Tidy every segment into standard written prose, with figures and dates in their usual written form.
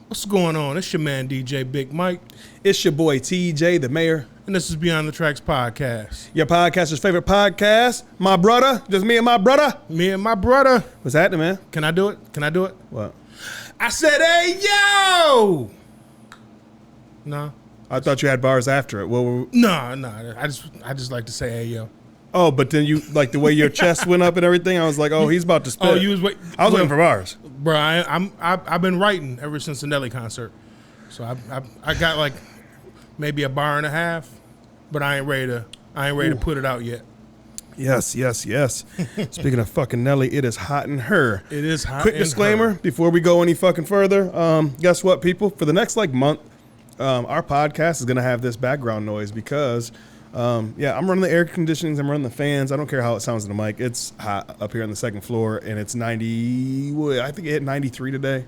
What's going on? It's your man DJ Big Mike. It's your boy TJ, the mayor. And this is Beyond the Tracks podcast. Your podcaster's favorite podcast. My brother. Just me and my brother. Me and my brother. What's happening, man? Can I do it? Can I do it? What? I said, hey, yo! No? I thought you had bars after it. Well, No. I just like to say, hey, yo. oh, but then you, like the way your chest went up and everything, I was like, oh, he's about to spit. Oh, you was wait. I was waiting for bars. Bro, I've been writing ever since the Nelly concert. So I got like maybe a bar and a half, but I ain't ready to put it out yet. Yes. Speaking of fucking Nelly, it is hot in her. It is hot. Quick disclaimer before we go any fucking further. Guess what, people? For the next month, our podcast is gonna have this background noise because I'm running the air conditionings, I'm running the fans. I don't care how it sounds in the mic. It's hot up here on the second floor, and it's 90. I think it hit 93 today.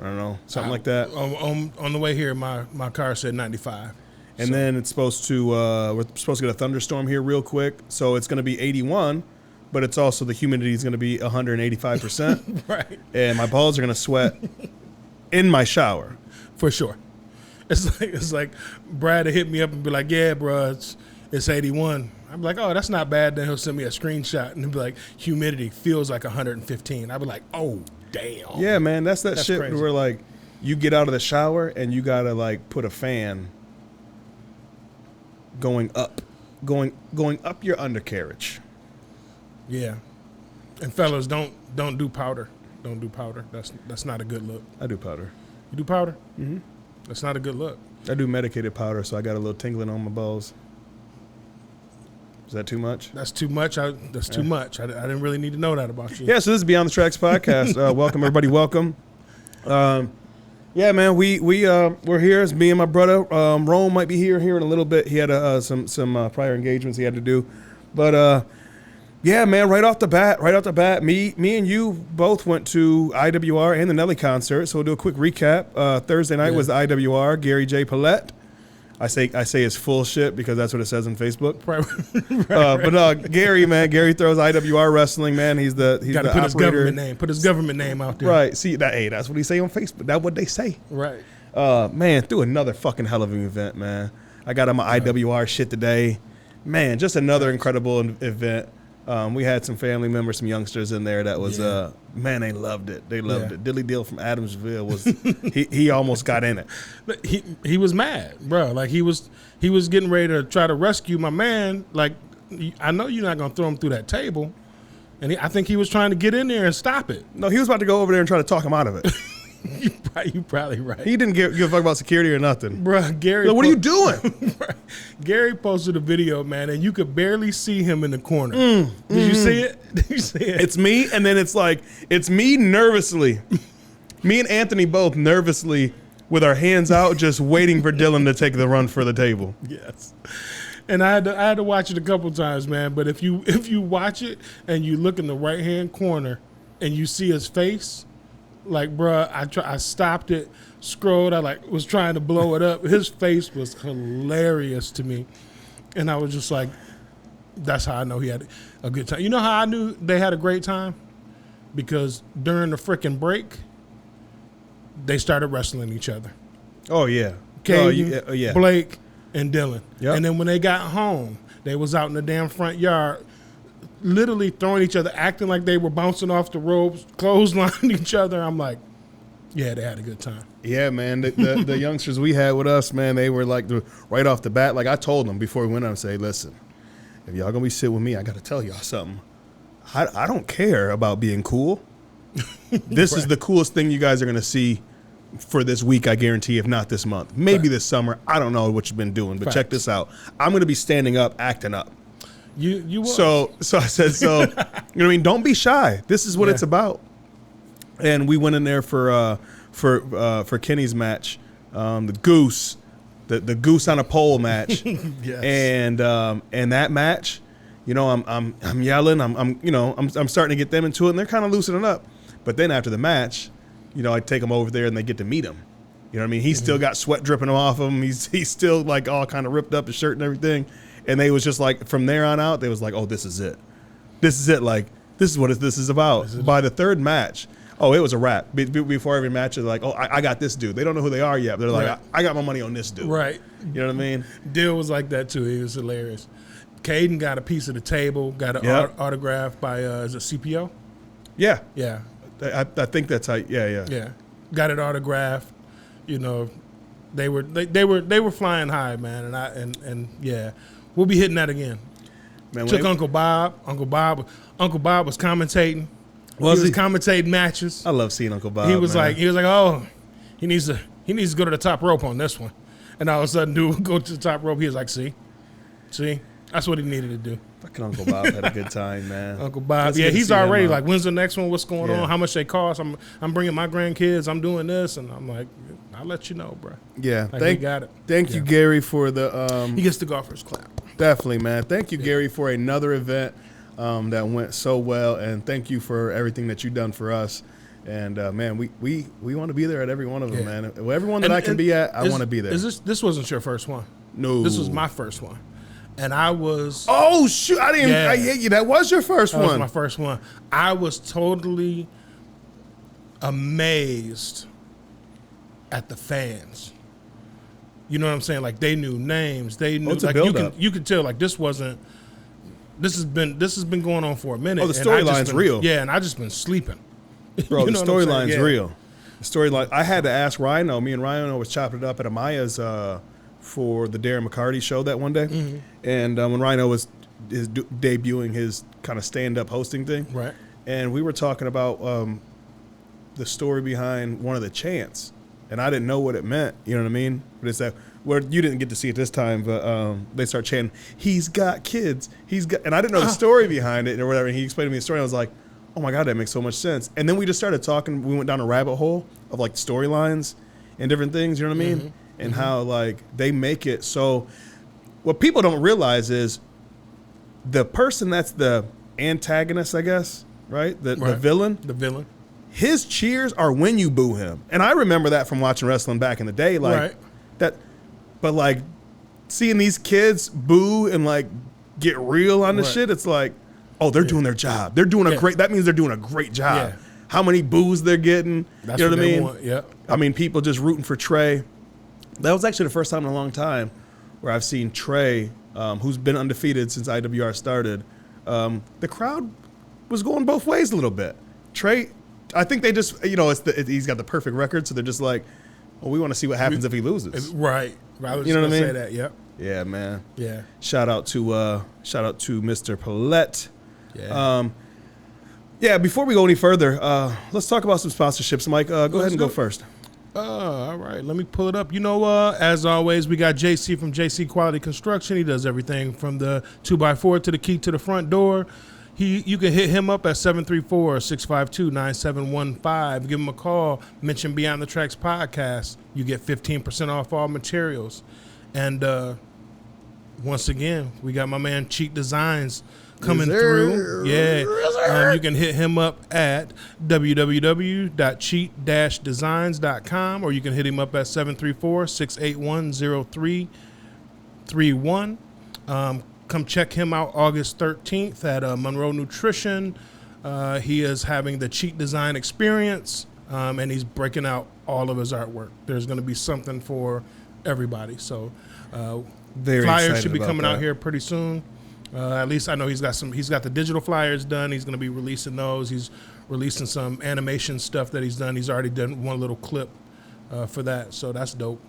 I don't know, something like that. On the way here, my car said 95. And then it's supposed to, we're supposed to get a thunderstorm here real quick. So it's going to be 81, but it's also the humidity is going to be 185%. Right. And my balls are going to sweat in my shower. For sure. It's like Brad would hit me up and be like, yeah, bro, it's 81. I'm like, oh, that's not bad. Then he'll send me a screenshot and he'll be like, humidity feels like 115. I'll be like, oh, damn. Yeah, man, that's shit crazy. where like you get out of the shower and you got to like put a fan going up your undercarriage. Yeah. And fellas, don't do powder. Don't do powder. That's not a good look. I do powder. You do powder? Mm-hmm. That's not a good look. I do medicated powder, so I got a little tingling on my balls. Is that too much? That's too much. Too much. I didn't really need to know that about you. Yeah, so this is Beyond the Tracks podcast. Welcome, everybody. Welcome. Yeah, man, we're here. It's me and my brother. Rome might be here in a little bit. He had some prior engagements he had to do. But, yeah, man, right off the bat, me and you both went to IWR and the Nelly concert. So we'll do a quick recap. Thursday night was the IWR, Gary J. Paulette. I say his full shit because that's what it says on Facebook. But Gary throws IWR wrestling, man. He's the got to put operator. his government name. Put his government name out there. Right. See that's what he say on Facebook. That's what they say. Right. Man, threw another fucking hell of an event, man. I got on my IWR shit today. Man, just another incredible event. We had some family members, some youngsters in there that was, man, they loved it. They loved it. Dilly Dill from Adamsville was, he almost got in it. He was mad, bro. Like he was getting ready to try to rescue my man. Like, I know you're not going to throw him through that table. And I think he was trying to get in there and stop it. No, he was about to go over there and try to talk him out of it. You probably right. He didn't give a fuck about security or nothing. Bro, Gary. Like, what are you doing? Gary posted a video, man, and you could barely see him in the corner. Did you see it? Did you see it? It's me, and then it's me nervously. Me and Anthony both nervously with our hands out, just waiting for Dylan to take the run for the table. Yes. And I had to watch it a couple times, man. But if you watch it and you look in the right hand corner and you see his face, like, bruh, I stopped it, scrolled, I was trying to blow it up. His face was hilarious to me. And I was just like, that's how I know he had a good time. You know how I knew they had a great time? Because during the freaking break, they started wrestling each other. Oh, yeah. Caden, Blake, and Dylan. Yep. And then when they got home, they was out in the damn front yard literally throwing each other, acting like they were bouncing off the ropes, clotheslining each other. I'm like, yeah, they had a good time. Yeah, man. The youngsters we had with us, man, they were like right off the bat. Like I told them before we went on, say, listen, if y'all gonna be sitting with me, I gotta tell y'all something. I don't care about being cool. This is the coolest thing you guys are gonna see for this week, I guarantee, if not this month. Maybe this summer. I don't know what you've been doing, but check this out. I'm gonna be standing up, acting up. You was. So I said, you know what I mean? Don't be shy. This is what it's about. And we went in there for Kenny's match. The Goose the goose on a pole match. Yes. And that match, you know, I'm yelling, I'm starting to get them into it, and they're kind of loosening up. But then after the match, you know, I take them over there and they get to meet him. You know what I mean? He's still got sweat dripping off him. He's still like all kind of ripped up, his shirt and everything. And they was just like, from there on out, they was like, oh, this is it. This is it. Like, this is what this is about. By the third match, oh, it was a wrap. Before every match, they're like, oh, I got this dude. They don't know who they are yet. But they're like, Right. I got my money on this dude. Right. You know what I mean? Dill was like that too. He was hilarious. Caden got a piece of the table, got an autograph by is it CPO? Yeah. Yeah. I think that's how. Yeah. Yeah. Got it autographed. You know, they were flying high, man, and yeah, we'll be hitting that again. Man, Took Uncle Bob. Uncle Bob was commentating. He Was was he? commentating matches. I love seeing Uncle Bob. He was man. like, oh, he needs to go to the top rope on this one. And all of a sudden, dude would go to the top rope. He was like, see, that's what he needed to do. Fucking Uncle Bob had a good time, man. Uncle Bob, That's yeah, good to he's see him, already like, when's the next one? What's going Yeah. on? How much they cost? I'm bringing my grandkids. I'm doing this, and I'm like, I'll let you know, bro. Yeah, Like, he got it. Thank you, Gary, for the He gets the golfer's clap. definitely, man. Thank you, Gary, for another event that went so well, and thank you for everything that you've done for us. And man, we want to be there at every one of them, Yeah. man. Every one that I can be at, I want to be there. This wasn't your first one? No, This was my first one, and I was. Oh shoot! I didn't. Yeah. I hate you. That was your first That was one. my first one. I was totally amazed at the fans. You know what I'm saying? Like, they knew names. They knew, it's a like, build-up. you could tell, like, this has been going on for a minute. Oh, the and I just storyline's been- real. Yeah, and I just been sleeping. Bro, You the know what I'm saying? storyline's Yeah. real. The storyline. I had to ask Rhino. Me and Rhino was chopping it up at Amaya's for the Darren McCarty show that one day, Mm-hmm. and when Rhino was debuting his kind of stand-up hosting thing, Right. and we were talking about the story behind one of the chants, and I didn't know what it meant. You know what I mean? But it's that where you didn't get to see it this time, but they start chanting, "He's got kids. He's got," and I didn't know the story behind it or whatever. And he explained to me the story. And I was like, "Oh my god, that makes so much sense." And then we just started talking. We went down a rabbit hole of like storylines and different things. You know what I mean? And how like they make it so. What people don't realize is the person that's the antagonist, I guess, right? The villain. The villain. His cheers are when you boo him. And I remember that from watching wrestling back in the day. Like Right. that, but like seeing these kids boo and like get real on the Right. shit, it's like, oh, they're doing their job. They're doing a Yeah. great, that means they're doing a great job. Yeah. How many boos they're getting. That's you know what I they mean? want. Yeah. I mean, people just rooting for Trey. That was actually the first time in a long time where I've seen Trey, who's been undefeated since IWR started. The crowd was going both ways a little bit. Trey, I think they just, he's got the perfect record, so they're just like, well, we want to see what happens if he loses. Right. I was You know just what I gonna mean? say that. Yep. Yeah, man. Yeah. Shout out to Mr. Paulette. Yeah. Yeah, before we go any further, let's talk about some sponsorships. Mike, go ahead and go first. All right, let me pull it up. You know, as always, we got JC from JC Quality Construction. He does everything from the 2x4 to the key to the front door. You can hit him up at 734-652-9715. Give him a call. Mention Beyond the Tracks podcast. You get 15% off all materials. And once again, we got my man Cheat Designs coming through. Yeah. You can hit him up at www.cheat-designs.com, or you can hit him up at 734-681-0331. Come check him out August 13th at Monroe Nutrition. He is having the Cheat Design Experience, and he's breaking out all of his artwork. There's going to be something for everybody. So Very flyers excited should be about coming that. out here pretty soon. At least I know he's got the digital flyers done. He's going to be releasing those. He's releasing some animation stuff that he's done. He's already done one little clip for that. So that's dope.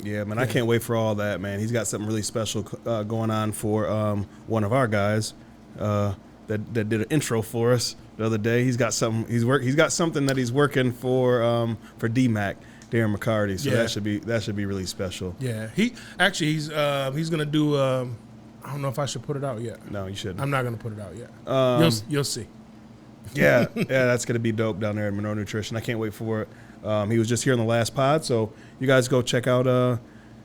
Yeah, man, I can't wait for all that, man. He's got something really special going on for one of our guys that did an intro for us the other day. He's got something. He's got something that he's working for DMAC, Darren McCarty. So Yeah. that should be really special. Yeah, he's gonna do. I don't know if I should put it out yet. No, you shouldn't. I'm not gonna put it out yet. You'll see. Yeah, that's gonna be dope down there at Monroe Nutrition. I can't wait for it. He was just here on the last pod, so you guys go check out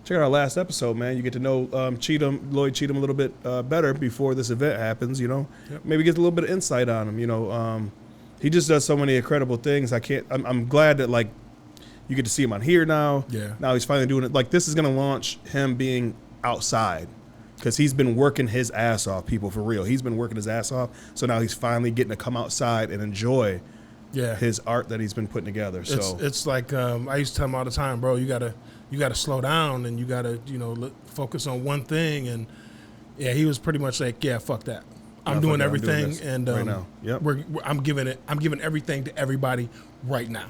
check out our last episode, man. You get to know Lloyd Cheatham a little bit better before this event happens, you know. Yep. Maybe get a little bit of insight on him, you know. He just does so many incredible things. I'm glad that, like, you get to see him on here now. Yeah. Now he's finally doing it. Like, this is going to launch him being outside because he's been working his ass off, people, for real. He's been working his ass off. So now he's finally getting to come outside and enjoy his art that he's been putting together. So it's like I used to tell him all the time, bro, you gotta slow down and you gotta, you know, focus on one thing. And yeah, he was pretty much like, yeah, fuck that. I'm doing everything, and right now. Yep. I'm giving everything to everybody right now.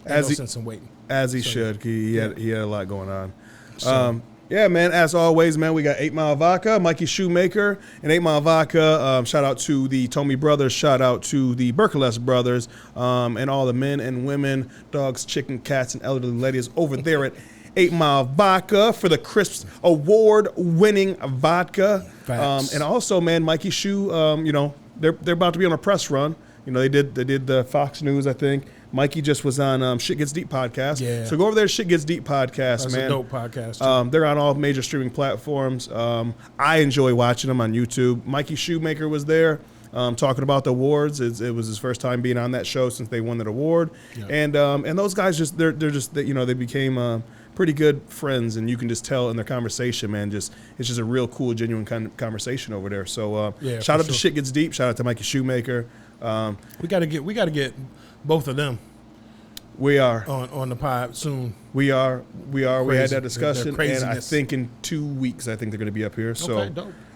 No sense in waiting. As he should. He had a lot going on. So, yeah, man, as always, man, we got 8 Mile Vodka, Mikey Shoemaker, and 8 Mile Vodka. Shout out to the Tomey brothers. Shout out to the Berkeley brothers, and all the men and women, dogs, chicken, cats, and elderly ladies over there at 8 Mile Vodka for the Crisps award-winning vodka. And also, man, Mikey Shoe, you know, they're about to be on a press run. You know, they did the Fox News, I think. Mikey just was on Shit Gets Deep podcast. Yeah. So go over there to Shit Gets Deep podcast, that's man. a dope podcast. They're on all major streaming platforms. I enjoy watching them on YouTube. Mikey Shoemaker was there talking about the awards. It was his first time being on that show since they won that award. Yeah. And those guys they're just you know, they became pretty good friends, and you can just tell in their conversation, man. It's just a real cool, genuine kind of conversation over there. So shout out to Shit Gets Deep. Shout out to Mikey Shoemaker. We gotta get both of them. We are on the pod soon. We are. Crazy. We had that discussion, and I think in 2 weeks, I think they're going to be up here. So,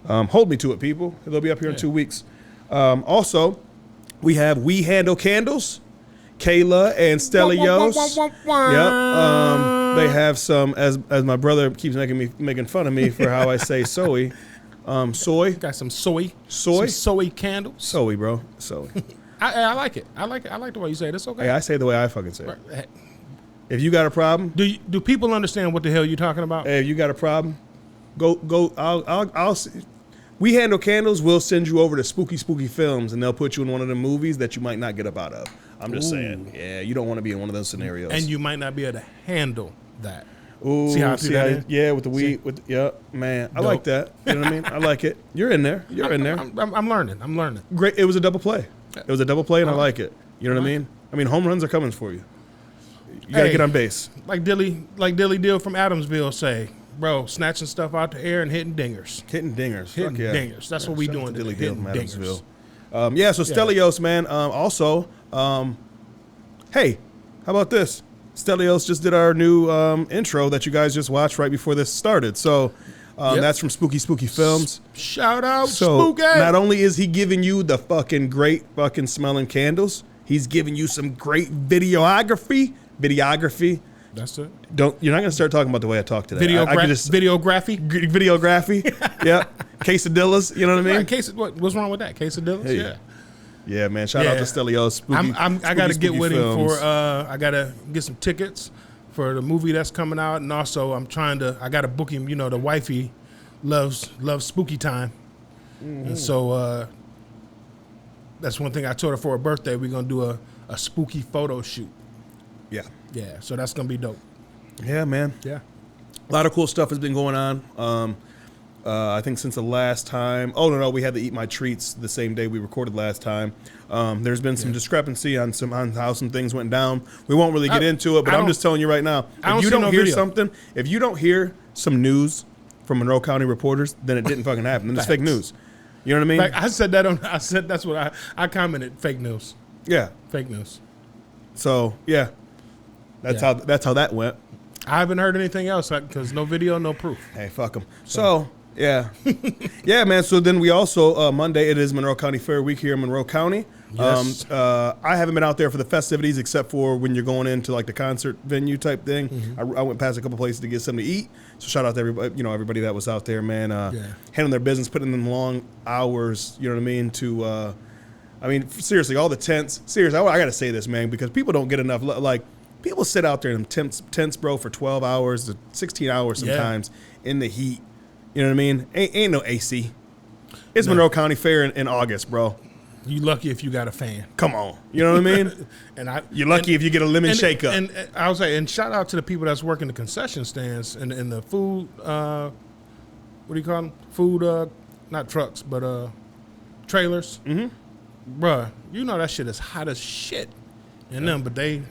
hold me to it, people. They'll be up here in 2 weeks. Also, we have We Handle Candles, Kayla and Stelios. Yep. They have some, as my brother keeps making fun of me for how I say soy. Soy. Got some soy. Some soy candles. Soy, bro. Soy. I like it. I like the way you say it. It's okay. Hey, I say it the way I fucking say it. If you got a problem, do people understand what the hell you're talking about? Hey, if you got a problem, go. I'll. We Handle Candles. We'll send you over to Spooky Films, and they'll put you in one of the movies that you might not get up out of. I'm just saying. Yeah, you don't want to be in one of those scenarios, and you might not be able to handle that. Ooh, see how with the weed, man. I like that. You know what I mean? I like it. You're in there. I'm learning. Great. It was a double play. It was a double play, and I like it. You know what I mean? I mean, home runs are coming for you. You gotta get on base. Like Dilly Deal from Adamsville say, bro, snatching stuff out the air and hitting dingers. Dingers. That's what we doing. Dilly Deal from Adamsville. So Stelios, man. Also, hey, how about this? Stelios just did our new intro that you guys just watched right before this started. So that's from Spooky Films. Shout out, so Spooky. Not only is he giving you the fucking great fucking smelling candles, he's giving you some great videography. That's it. You're not gonna start talking about the way I talk today. Videography. Yeah. Quesadillas. You know what I mean? What's wrong with that? Quesadillas. Hey. Yeah. Yeah, man. Shout out to Stelios. I gotta get with him for. I gotta get some tickets for the movie that's coming out, and also I gotta book him. You know, the wifey loves spooky time, and so that's one thing I told her for her birthday. We're gonna do a spooky photo shoot. Yeah. So that's gonna be dope. Yeah, man. Yeah. A lot of cool stuff has been going on. I think since the last time. Oh no, we had to eat my treats the same day we recorded last time. There's been some discrepancy on how some things went down. We won't really get into it, but I'm just telling you right now. If you don't hear something, if you don't hear some news from Monroe County reporters, then it didn't fucking happen. Then it's fake news. You know what I mean? I said that that's what I commented. Fake news. Yeah. Fake news. So yeah, that's how that went. I haven't heard anything else because no video, no proof. Hey, fuck them. So yeah. Yeah, man. So then we also, Monday, it is Monroe County Fair Week here in Monroe County. Yes. I haven't been out there for the festivities except for when you're going into like the concert venue type thing. Mm-hmm. I went past a couple places to get something to eat. So shout out to everybody, everybody that was out there, man, handling their business, putting in long hours, you know what I mean, seriously, all the tents. Seriously, I got to say this, man, because people don't get enough. Like, people sit out there in tents, bro, for 12 hours to 16 hours sometimes in the heat. You know what I mean? Ain't no AC. It's Monroe County Fair in August, bro. You lucky if you got a fan. Come on. You know what I mean? You're lucky if you get a lemon shake up. And I was like, and shout out to the people that's working the concession stands and the food, what do you call them? Food, not trucks, but trailers. Mm-hmm. Bruh, you know that shit is hot as shit in them, but they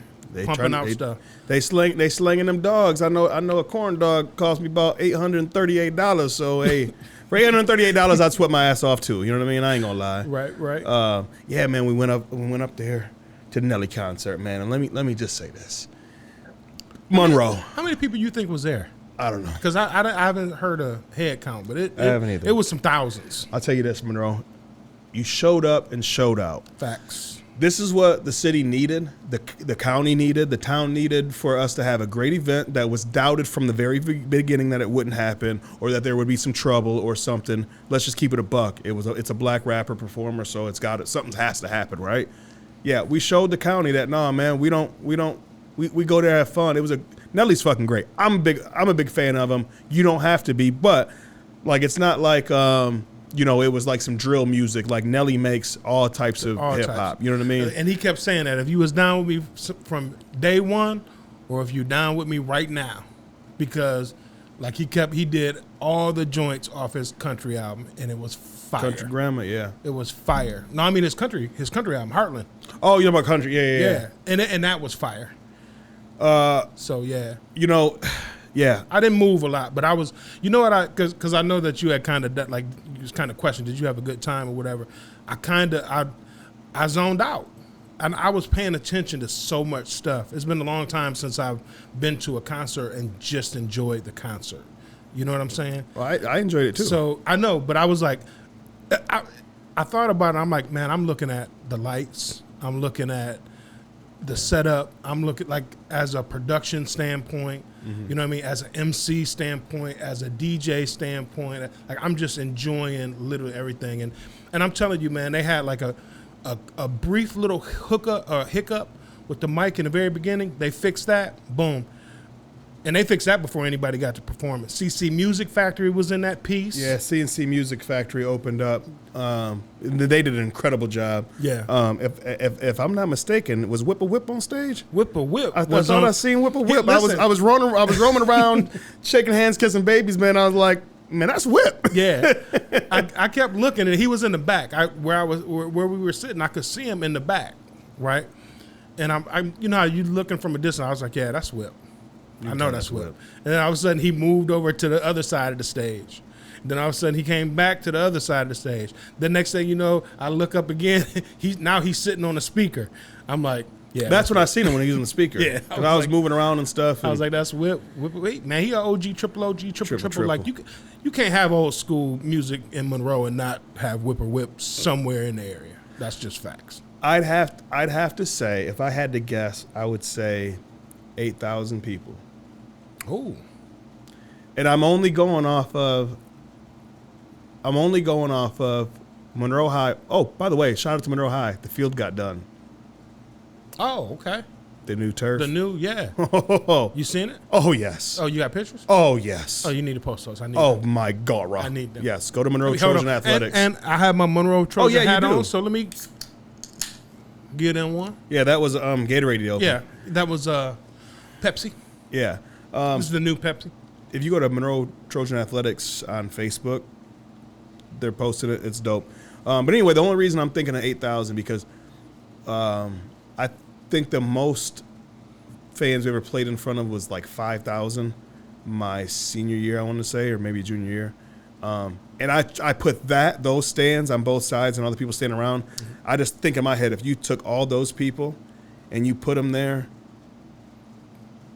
pumping out stuff. They slinging them dogs. I know a corn dog cost me about $838. So hey, for $838, I'd sweat my ass off too. You know what I mean? I ain't gonna lie. Right. Yeah, man. We went up there to the Nelly concert, man. And let me just say this. Monroe. How many people you think was there? I don't know. Because I haven't heard a head count, but I haven't either. It was some thousands. I'll tell you this, Monroe. You showed up and showed out. Facts. This is what the city needed, the county needed, the town needed for us to have a great event that was doubted from the very beginning that it wouldn't happen or that there would be some trouble or something. Let's just keep it a buck. It's a black rapper performer, so something has to happen, right? Yeah, we showed the county that man, we go there to have fun. Nelly's fucking great. I'm a big fan of him. You don't have to be, but like it's not like it was like some drill music. Like Nelly makes all types of hip hop. You know what I mean? And he kept saying that if you was down with me from day one, or if you down with me right now, because like he did all the joints off his country album, and it was fire. Country Grammar, yeah. It was fire. No, I mean his country album, Heartland. Oh, you're about country, yeah. And that was fire. So yeah. Yeah, I didn't move a lot, but I was, because I know that you had kind of like, you was kind of questioned, did you have a good time or whatever? I zoned out, and I was paying attention to so much stuff. It's been a long time since I've been to a concert and just enjoyed the concert. You know what I'm saying? Well, I enjoyed it too. So I know, but I was like, I thought about it. I'm like, man, I'm looking at the lights. I'm looking at the setup. I'm looking like as a production standpoint, you know what I mean? As an MC standpoint, as a DJ standpoint, like I'm just enjoying literally everything. And I'm telling you, man, they had like a brief little hiccup with the mic in the very beginning. They fixed that, boom. And they fixed that before anybody got to perform it. CC Music Factory was in that piece. Yeah, CNC Music Factory opened up. They did an incredible job. Yeah. If I'm not mistaken, was Whip a Whip on stage? Whip a Whip. I thought I seen Whip a Whip. I was roaming around, shaking hands, kissing babies. Man, I was like, man, that's Whip. Yeah. I kept looking, and he was in the back. Where we were sitting, I could see him in the back, right? And I'm how you looking from a distance. I was like, yeah, that's Whip. I know that's Whip. And then all of a sudden he moved over to the other side of the stage. Then all of a sudden he came back to the other side of the stage. The next thing you know, I look up again. He's sitting on a speaker. I'm like, yeah. That's when I seen him when he was on the speaker. Yeah. Because I was moving around and stuff. I was like, that's Whip. Wait, man, he got OG, triple. Like you can't have old school music in Monroe and not have Whip or Whip somewhere in the area. That's just facts. I'd have to say, if I had to guess, I would say 8,000 people. Oh. And I'm only going off of Monroe High. Oh, by the way, shout out to Monroe High. The field got done. Oh, okay. The new turf. Yeah. You seen it? Oh, yes. Oh, you got pictures? Oh, yes. Oh, you need to post those. I need them. My God, Rob. I need them. Yes, go to Monroe Trojan Athletics. And I have my Monroe Trojan hat you do. on, so let me get in one. Yeah, that was Gatorade deal. Yeah, that was Pepsi. Yeah. This is the new Pepsi. If you go to Monroe Trojan Athletics on Facebook, they're posting it. It's dope. But anyway, the only reason I'm thinking of 8,000 because I think the most fans we ever played in front of was like 5,000 my senior year, I want to say, or maybe junior year. And I put those stands on both sides and all the people standing around. Mm-hmm. I just think in my head, if you took all those people and you put them there,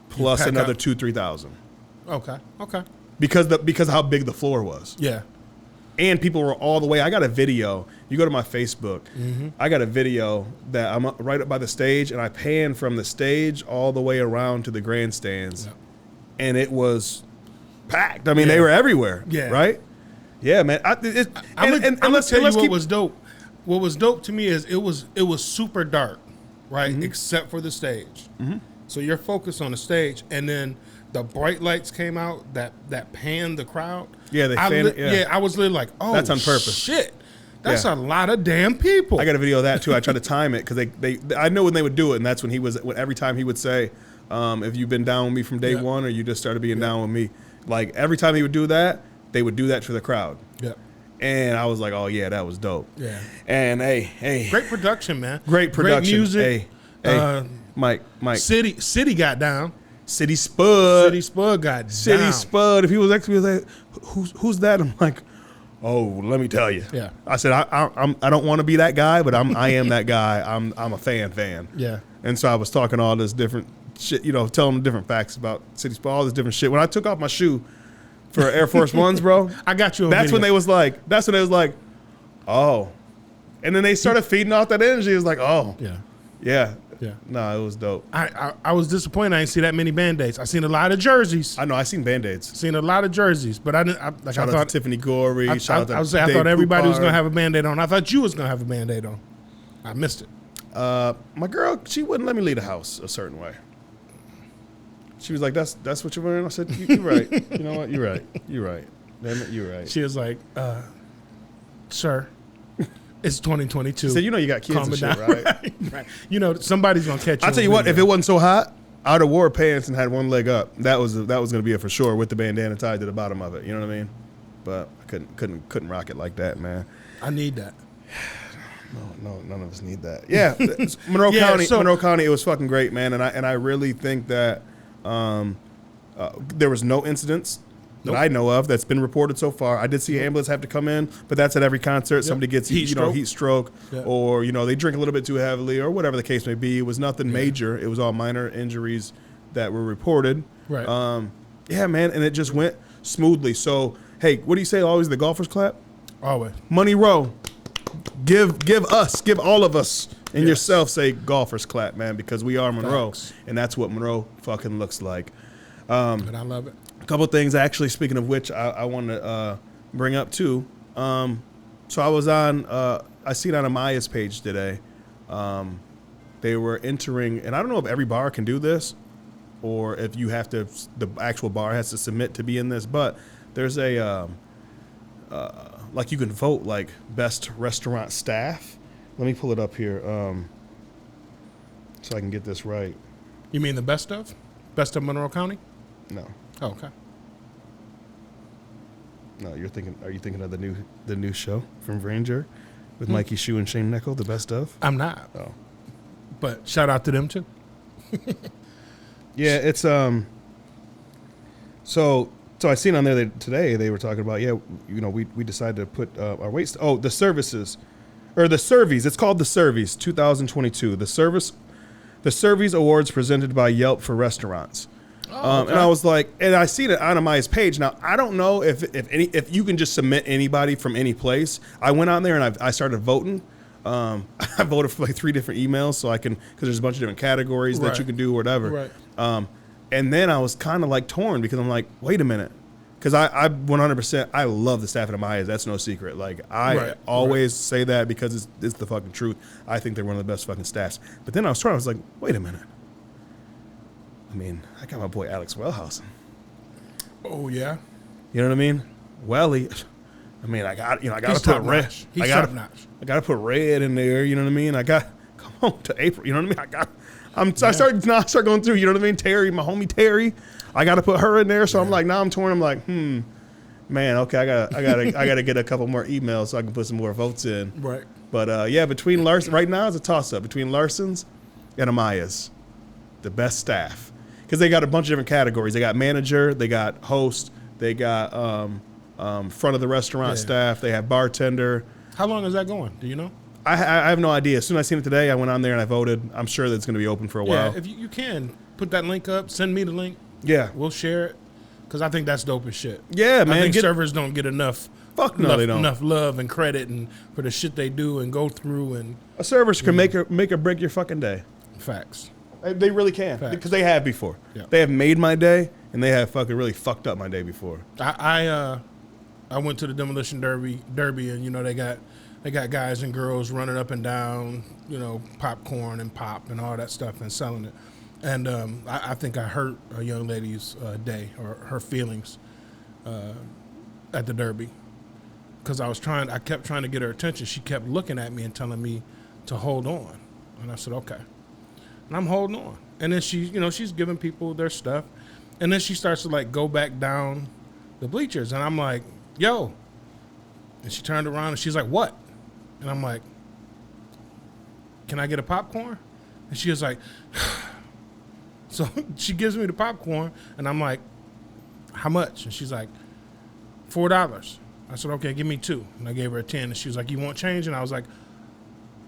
plus another 2,000-3,000. Okay. Because of how big the floor was. Yeah. And people were all the way. I got a video. You go to my Facebook. Mm-hmm. I got a video that I'm right up by the stage, and I pan from the stage all the way around to the grandstands, and it was packed. I mean, they were everywhere. Yeah. Right. Yeah, man. I'm gonna tell you what was dope. What was dope to me is it was super dark, right? Mm-hmm. Except for the stage. Mm-hmm. So you're focused on the stage, and then the bright lights came out that panned the crowd. Yeah, they fanned it. Yeah. I was literally like, oh, that's on purpose. Shit. That's a lot of damn people. I got a video of that too. I tried to time it because I know when they would do it, and that's when every time he would say, if you've been down with me from day one or you just started being down with me, like every time he would do that, they would do that to the crowd. Yeah. And I was like, oh yeah, that was dope. Yeah. And hey. Great production, man. Great production. Great music. Hey, Mike. City got down. City Spud got down. City Spud. If he was actually like, who's that? I'm like, oh, let me tell you. Yeah. I said I don't want to be that guy, but I am that guy. I'm a fan. Yeah. And so I was talking all this different shit, telling them different facts about City Spud, all this different shit. When I took off my shoe for Air Force Ones, bro, I got you. That's when they was like, oh, and then they started feeding off that energy. It was like, oh, yeah. No, it was dope. I was disappointed. I didn't see that many Band-Aids. I seen a lot of jerseys. I know. I seen Band-Aids. Seen a lot of jerseys, but I didn't. Shout out to Tiffany Gorey. I thought everybody was gonna have a Band-Aid on. I thought you was gonna have a Band-Aid on. I missed it. My girl, she wouldn't let me leave the house a certain way. She was like, "That's what you're wearing." I said, "You're right. You know what? You're right. Damn it, you're right." She was like, "Sir." It's 2022. So you got kids and shit, right? Somebody's gonna catch you. I'll tell you what, if it wasn't so hot, I'd have wore pants and had one leg up. That was gonna be it for sure with the bandana tied to the bottom of it. You know what I mean? But I couldn't rock it like that, man. I need that. No, none of us need that. Yeah, Monroe County, it was fucking great, man. And I really think that there was no incidents that I know of that's been reported so far. I did see an ambulance have to come in, but that's at every concert. Somebody gets heat stroke, or they drink a little bit too heavily, or whatever the case may be. It was nothing major. It was all minor injuries that were reported. Right. Yeah, man, and it just went smoothly. So, hey, what do you say? Always the golfers clap. Always. Money Row. Give all of us and yourself say golfers clap, man, because we are Monroe, and that's what Monroe fucking looks like. And I love it. A couple of things, actually, speaking of which, I want to bring up, too. So I was on, I seen on Amaya's page today, they were entering, and I don't know if every bar can do this, or if you have to, the actual bar has to submit to be in this, but there's a, like you can vote, like, best restaurant staff. Let me pull it up here so I can get this right. You mean the best of? Best of Monroe County? No. Oh, okay. No, are you thinking of the new show from Ranger with Mikey Shue and Shane Nickel, the best of? I'm not. Oh. But shout out to them too. Yeah, it's so I seen on there that today they were talking about, we decided to put our weights. Oh, the services or the Surveys. It's called the Surveys 2022. The Surveys Awards presented by Yelp for restaurants. Oh, okay. And I was like, and I see that on Amaya's page. Now, I don't know if you can just submit anybody from any place. I went on there and I started voting. I voted for like 3 different emails so I can, because there's a bunch of different categories that you can do or whatever. Right. And then I was kind of like torn because I'm like, wait a minute. Because I 100%, I love the staff at Amaya's. That's no secret. Like, I always say that because it's the fucking truth. I think they're one of the best fucking staffs. But then I was like, wait a minute. I mean, I got my boy Alex Wellhausen. Oh yeah, you know what I mean? Welly, I mean, I got to put red. He's top notch. I got to put red in there. You know what I mean? Come on to April. You know what I mean? I start going through. You know what I mean? Terry, my homie Terry, I got to put her in there. So I'm like, now I'm torn. I'm like, man, okay, I gotta get a couple more emails so I can put some more votes in. Right. But between Larson, right now it's a toss up between Larson's and Amaya's, the best staff. Because they got a bunch of different categories. They got manager, they got host, they got front of the restaurant staff, they have bartender. How long is that going? Do you know? I have no idea. As soon as I seen it today, I went on there and I voted. I'm sure that it's going to be open for a while. Yeah, if you can, put that link up, send me the link. Yeah. We'll share it. Because I think that's dope as shit. Yeah, man. I think servers don't get enough. Fuck no, they don't. Enough love and credit and for the shit they do and go through. And a server can make or break your fucking day. Facts. They really can. Facts. Because they have before. Yeah. They have made my day, and they have fucking really fucked up my day before. I went to the Demolition Derby, and they got guys and girls running up and down, popcorn and pop and all that stuff and selling it. And I think I hurt a young lady's day or her feelings at the Derby. because I kept trying to get her attention. She kept looking at me and telling me to hold on. And I said, okay. And I'm holding on. And then she's giving people their stuff. And then she starts to like go back down the bleachers. And I'm like, yo. And she turned around and she's like, what? And I'm like, can I get a popcorn? And she was like, so she gives me the popcorn and I'm like, how much? And she's like, $4. I said, okay, give me 2. And I gave her a 10. And she was like, you want change? And I was like,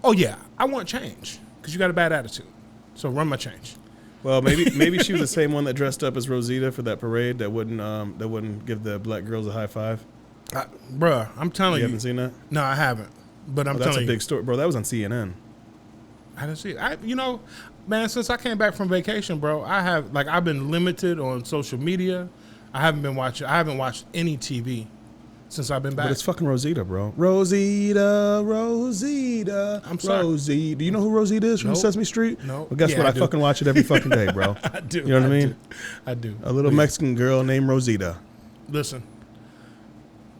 oh yeah, I want change because you got a bad attitude. So run my change. Well, maybe she was the same one that dressed up as Rosita for that parade that wouldn't give the black girls a high five. Bruh, I'm telling you. You haven't seen that? No, I haven't. But I'm telling you. That's a big story. Bro, that was on CNN. I didn't see it. Man, since I came back from vacation, bro, I've been limited on social media. I haven't watched any TV since I've been back. But it's fucking Rosita, bro. Rosita. I'm sorry. Rosita. Do you know who Rosita is from Sesame Street? No. Well, guess what? I fucking watch it every fucking day, bro. I do. You know what I mean? I do. A little Mexican girl named Rosita. Listen.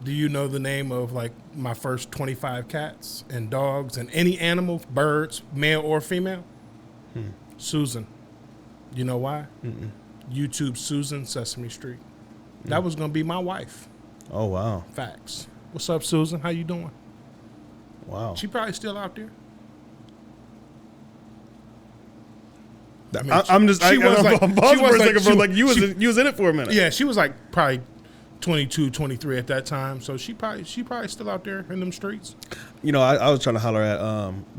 Do you know the name of like my first 25 cats and dogs and any animal, birds, male or female? Susan. You know why? Mm-mm. YouTube Susan Sesame Street. That was going to be my wife. Oh, wow. Facts. What's up, Susan? How you doing? Wow. She probably still out there. I mean, I'm just. I was like, you was in it for a minute. Yeah, she was like probably 22, 23 at that time. So she probably still out there in them streets. You know, I was trying to holler at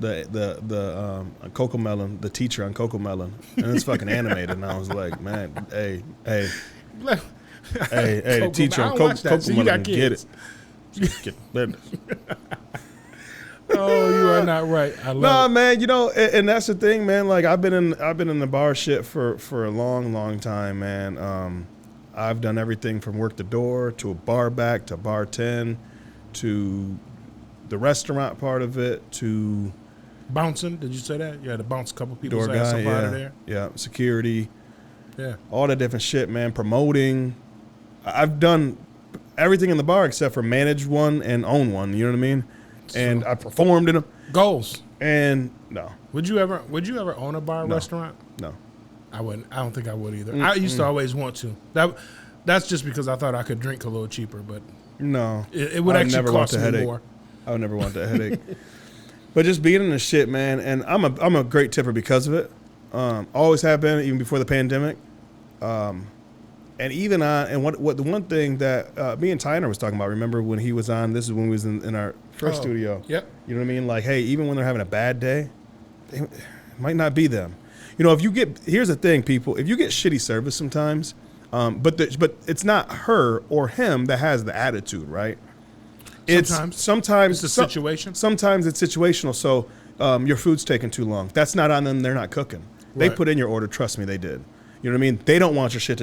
the Coco Melon, the teacher on Coco Melon, and it's fucking animated. And I was like, man, hey, the teacher on Coco Melon, get it. Get business. Oh, you are not right. I love it. Man, you know, and that's the thing, man. Like I've been in the bar shit for a long time, man. I've done everything from work the door to a bar back to bartend to the restaurant part of it to bouncing. Did you say that? You had to bounce a couple people door guy, out of there. Yeah, security. Yeah, all that different shit, man. Promoting. I've done everything in the bar except for manage one and own one. You know what I mean? And I performed in them. Goals. And no. Would you ever own a bar restaurant? No. I wouldn't. I don't think I would either. I used to always want to. That's just because I thought I could drink a little cheaper, but no. It would actually cost me more. I would never want that headache. But just being in the shit, man, and I'm a great tipper because of it. Always have been, even before the pandemic. And even what the one thing that me and Tyner was talking about, remember when he was on, this is when we was in our first studio. Yep. You know what I mean? Like, hey, even when they're having a bad day, it might not be them. You know, here's the thing, people, if you get shitty service sometimes, but it's not her or him that has the attitude, right? Sometimes it's a situation. Sometimes it's situational. So your food's taking too long. That's not on them. They're not cooking. They put in your order. Trust me, they did. You know what I mean? They don't want your shit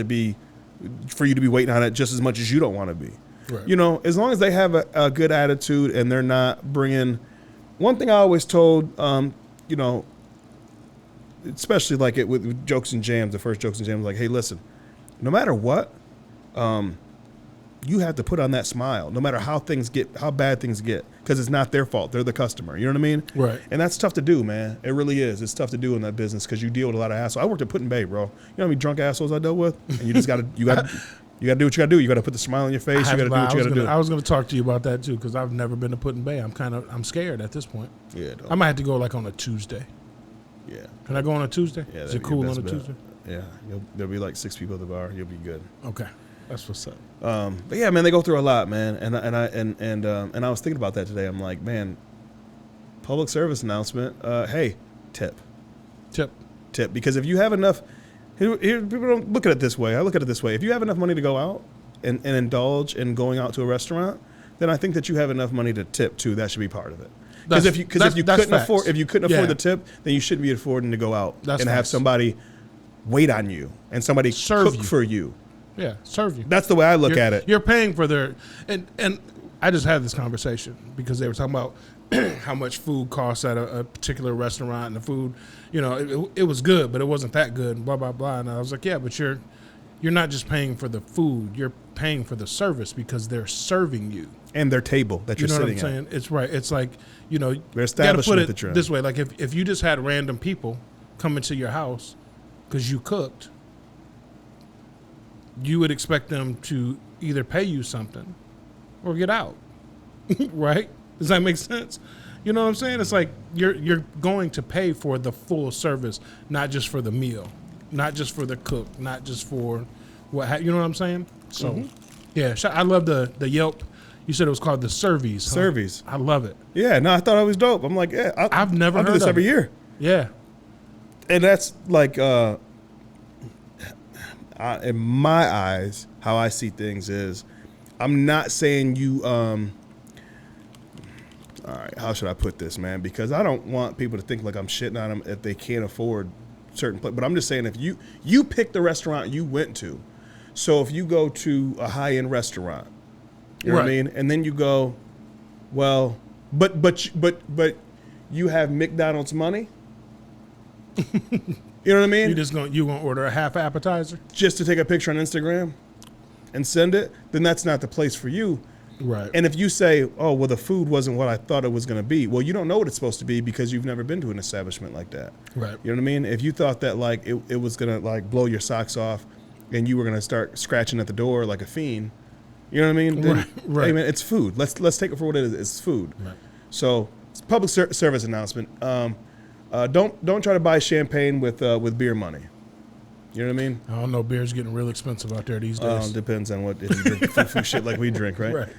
for you to be waiting on it just as much as you don't want to be. Right. You know, as long as they have a good attitude and they're not bringing. One thing I always told, you know, especially like it with Jokes and Jams, the first Jokes and Jams, like, hey, listen, no matter what, you have to put on that smile, no matter how bad things get, because it's not their fault. They're the customer. You know what I mean? Right. And that's tough to do, man. It really is. It's tough to do in that business because you deal with a lot of assholes. I worked at Put in Bay, bro. You know how many drunk assholes I dealt with? And you just got to do what you got to do. You got to put the smile on your face. You got to do what you got to do. I was going to talk to you about that too because I've never been to Put in Bay. I'm scared at this point. Yeah. I might have to go like on a Tuesday. Yeah. Can I go on a Tuesday? Yeah. Is it cool on a Tuesday? Yeah. There'll be like 6 people at the bar. You'll be good. Okay. That's what's up. But yeah, man, they go through a lot, man. And I was thinking about that today. I'm like, man, public service announcement. Hey, tip. Because if you have enough, here people don't look at it this way. I look at it this way. If you have enough money to go out and indulge in going out to a restaurant, then I think that you have enough money to tip too. That should be part of it. Because if you couldn't afford the tip, then you shouldn't be affording to go out have somebody wait on you and somebody cook for you. Yeah, serve you. That's the way I look at it. You're paying for their and I just had this conversation because they were talking about how much food costs at a particular restaurant and the food, you know, it was good, but it wasn't that good and blah blah blah. And I was like, yeah, but you're you're not just paying for the food, you're paying for the service because they're serving you. And their table that you're sitting at. You know what I'm saying? It's right. It's like, you know, Their establishment you gotta that you're put in. it this way. Like if you just had random people come into your house because you cooked, you would expect them to either pay you something or get out. Right? Does that make sense? You know what I'm saying? It's like you're going to pay for the full service, not just for the meal, not just for the cook, not just for you know what I'm saying? So, yeah, I love the Yelp. You said it was called the Servies. Huh? Servies. I love it. Yeah, no, I thought it was dope. I'm like, yeah, I've never I'll heard do this of every it. year. Yeah. And that's like, in my eyes, how I see things is, I'm not saying you, all right, how should I put this, man? Because I don't want people to think like I'm shitting on them if they can't afford certain places. But I'm just saying, if you pick the restaurant you went to, so if you go to a high-end restaurant, you know what I mean? And then you go, well, but you have McDonald's money? You know what I mean? You gonna order a half appetizer? Just to take a picture on Instagram and send it, then that's not the place for you. Right. And if you say, oh, well, the food wasn't what I thought it was going to be, well, you don't know what it's supposed to be because you've never been to an establishment like that. Right. You know what I mean? If you thought that like it was going to like blow your socks off and you were going to start scratching at the door like a fiend, you know what I mean? Then, right. Hey, man, it's food. Let's take it for what it is. It's food. Right. So it's a public service announcement. Don't try to buy champagne with beer money. You know what I mean? I don't know. Beer's getting real expensive out there these days. Depends on what, if you drink food shit like we drink, right? Right.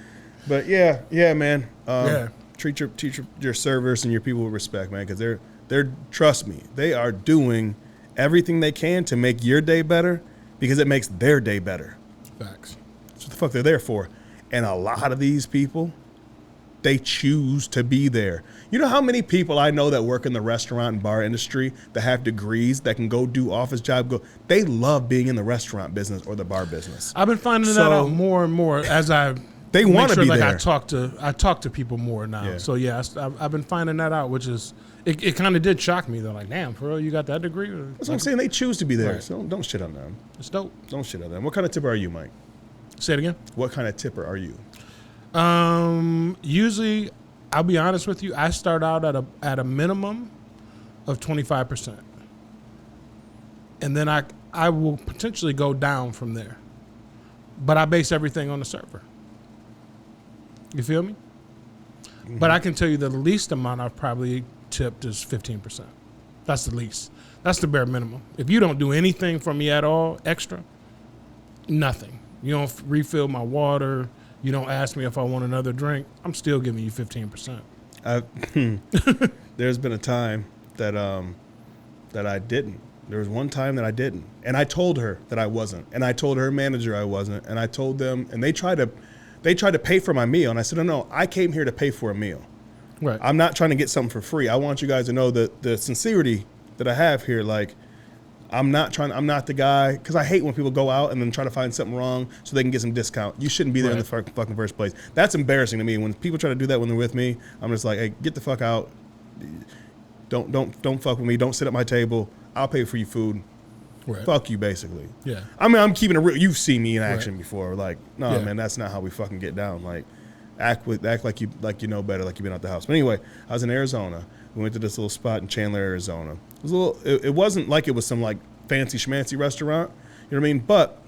But yeah, man. Yeah. Treat your servers and your people with respect, man, because they're trust me, they are doing everything they can to make your day better because it makes their day better. Facts. That's what the fuck they're there for. And a lot of these people, they choose to be there. You know how many people I know that work in the restaurant and bar industry that have degrees that can go do office job? They love being in the restaurant business or the bar business. I've been finding that out more and more as they want to be like there. I talk to people more now. Yeah. So yeah, I've been finding that out, which is it kind of did shock me though. Like, damn, for real, you got that degree? That's what I'm saying. They choose to be there. Right. So don't shit on them. It's dope. Don't shit on them. What kind of tipper are you, Mike? Say it again. What kind of tipper are you? Usually, I'll be honest with you. I start out at a minimum of 25%, and then I will potentially go down from there. But I base everything on the server. You feel me? Mm-hmm. But I can tell you the least amount I've probably tipped is 15%. That's the least. That's the bare minimum. If you don't do anything for me at all extra, nothing. You don't refill my water. You don't ask me if I want another drink. I'm still giving you 15%. There's been a time that I didn't. There was one time that I didn't, and I told her that I wasn't, and I told her manager I wasn't, and I told them, and they tried to pay for my meal, and I said, no, I came here to pay for a meal. Right. I'm not trying to get something for free. I want you guys to know that the sincerity that I have here, like, I'm not the guy, because I hate when people go out and then try to find something wrong so they can get some discount. You shouldn't be there in the fucking first place. That's embarrassing to me. When people try to do that when they're with me, I'm just like, hey, get the fuck out. Don't fuck with me. Don't sit at my table. I'll pay for your food. Right. Fuck you, basically. Yeah. I mean, I'm keeping it real. You've seen me in action before. Like, no, Yeah. man, that's not how we fucking get down. Like, act like you know better, like you've been out the house. But anyway, I was in Arizona. We went to this little spot in Chandler, Arizona. It was a little. It wasn't like it was some like fancy schmancy restaurant. You know what I mean? But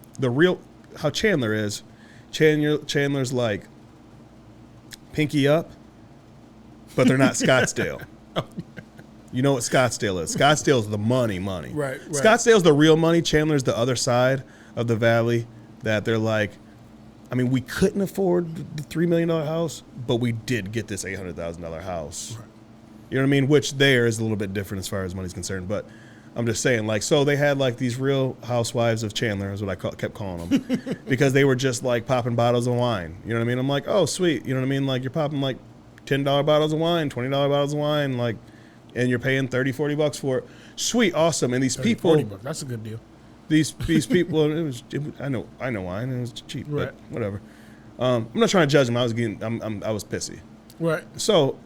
how Chandler is, Chandler's like pinky up, but they're not Scottsdale. You know what Scottsdale is? Scottsdale's the money. Right. Scottsdale's the real money. Chandler's the other side of the valley that they're like, I mean, we couldn't afford the $3 million house, but we did get this $800,000 house. Right. You know what I mean? Which there is a little bit different as far as money's concerned. But I'm just saying, like, so they had like these real housewives of Chandler is what I kept calling them because they were just like popping bottles of wine. You know what I mean? I'm like, oh, sweet. You know what I mean? Like you're popping like $10 bottles of wine, $20 bottles of wine, like, and you're paying $30-$40 for it. Sweet, awesome. And these people, $40, that's a good deal. These people, I know wine. It was cheap, right. But whatever. I'm not trying to judge them. I was pissy. Right. So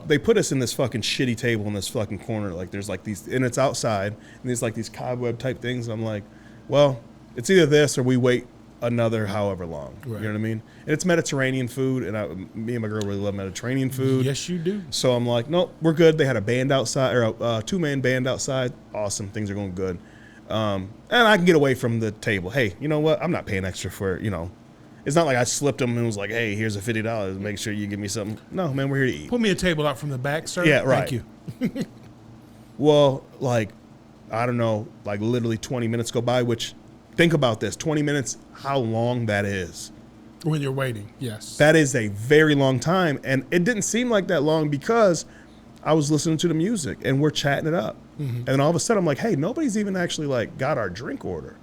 they put us in this fucking shitty table in this fucking corner. Like there's like these, and it's outside, and there's like these cobweb type things. And I'm like, well, It's either this or we wait another however long. Right. You know what I mean? And it's Mediterranean food, and me and my girl really love Mediterranean food. Yes, you do. So I'm like, nope, we're good. They had a band outside, or a 2-man band outside. Awesome. Things are going good. And I can get away from the table. Hey, you know what? I'm not paying extra for, it's not like I slipped them and was like, hey, here's a $50. Make sure you give me something. No, man, we're here to eat. Pull me a table out from the back, sir. Yeah, right. Thank you. Well, like, I don't know, like literally 20 minutes go by, which, think about this, 20 minutes, how long that is. When you're waiting, yes. That is a very long time. And it didn't seem like that long because I was listening to the music and we're chatting it up. Mm-hmm. And all of a sudden I'm like, hey, nobody's even actually like got our drink order.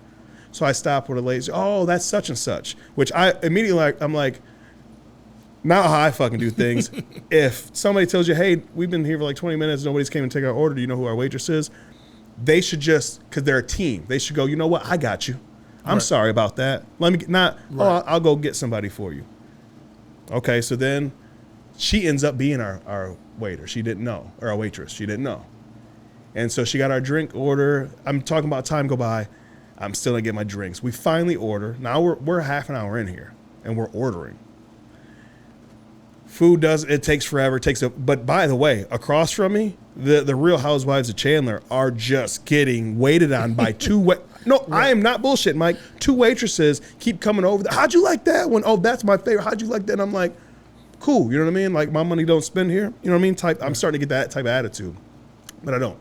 So I stopped with a lady. Oh, that's such and such. Which I immediately I'm like, not how I fucking do things. If somebody tells you, hey, we've been here for like 20 minutes, nobody's came and take our order. Do you know who our waitress is? They should just, because they're a team, they should go, you know what? I got you. I'm sorry about that. Let me I'll go get somebody for you. Okay, so then she ends up being our waiter. She didn't know, or our waitress. She didn't know. And so she got our drink order. I'm talking about time go by. I'm still gonna get my drinks. We finally order. Now we're half an hour in here and we're ordering. Food it takes forever. But by the way, across from me, the Real Housewives of Chandler are just getting waited on by No, I am not bullshitting, Mike. 2 waitresses keep coming over. How'd you like that one? Oh, that's my favorite. How'd you like that? And I'm like, cool. You know what I mean? Like, my money don't spend here. You know what I mean? I'm starting to get that type of attitude, but I don't.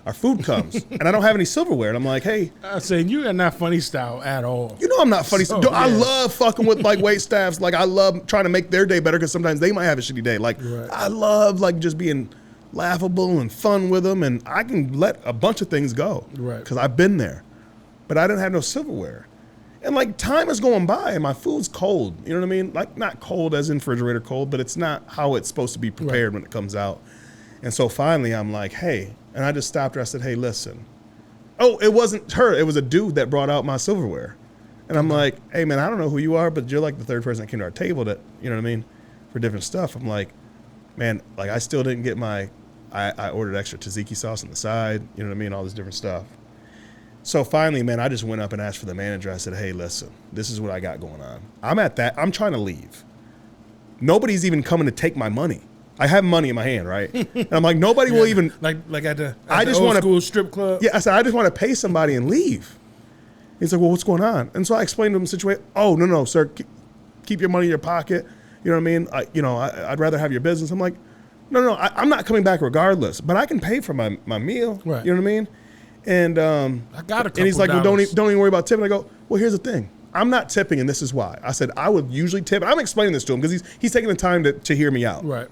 Our food comes, and I don't have any silverware. And I'm like, hey. I'm saying you are not funny style at all. You know I'm not funny. So, I love fucking with, like, wait staffs. Like, I love trying to make their day better because sometimes they might have a shitty day. Like, I love, like, just being laughable and fun with them, and I can let a bunch of things go. Right. Because I've been there. But I didn't have no silverware. And, like, time is going by, and my food's cold. You know what I mean? Like, not cold as in refrigerator cold, but it's not how it's supposed to be prepared when it comes out. And so finally I'm like, hey, and I just stopped her. I said, hey, listen. Oh, it wasn't her. It was a dude that brought out my silverware. And I'm like, hey, man, I don't know who you are, but you're like the third person that came to our table that, you know what I mean, for different stuff. I'm like, man, like I still didn't get I ordered extra tzatziki sauce on the side, you know what I mean, all this different stuff. So finally, man, I just went up and asked for the manager. I said, hey, listen, this is what I got going on. I'm trying to leave. Nobody's even coming to take my money. I have money in my hand, right? And I'm like, nobody will even like at the old school strip club. Yeah, I said I just want to pay somebody and leave. He's like, well, what's going on? And so I explained to him the situation. Oh, no, sir, keep your money in your pocket. You know what I mean? I'd rather have your business. I'm like, no, I'm not coming back regardless, but I can pay for my meal. Right. You know what I mean? And I got a couple and he's like, well, dollars. don't even worry about tipping. I go, well, here's the thing. I'm not tipping, and this is why. I said I would usually tip. I'm explaining this to him because he's taking the time to hear me out. Right.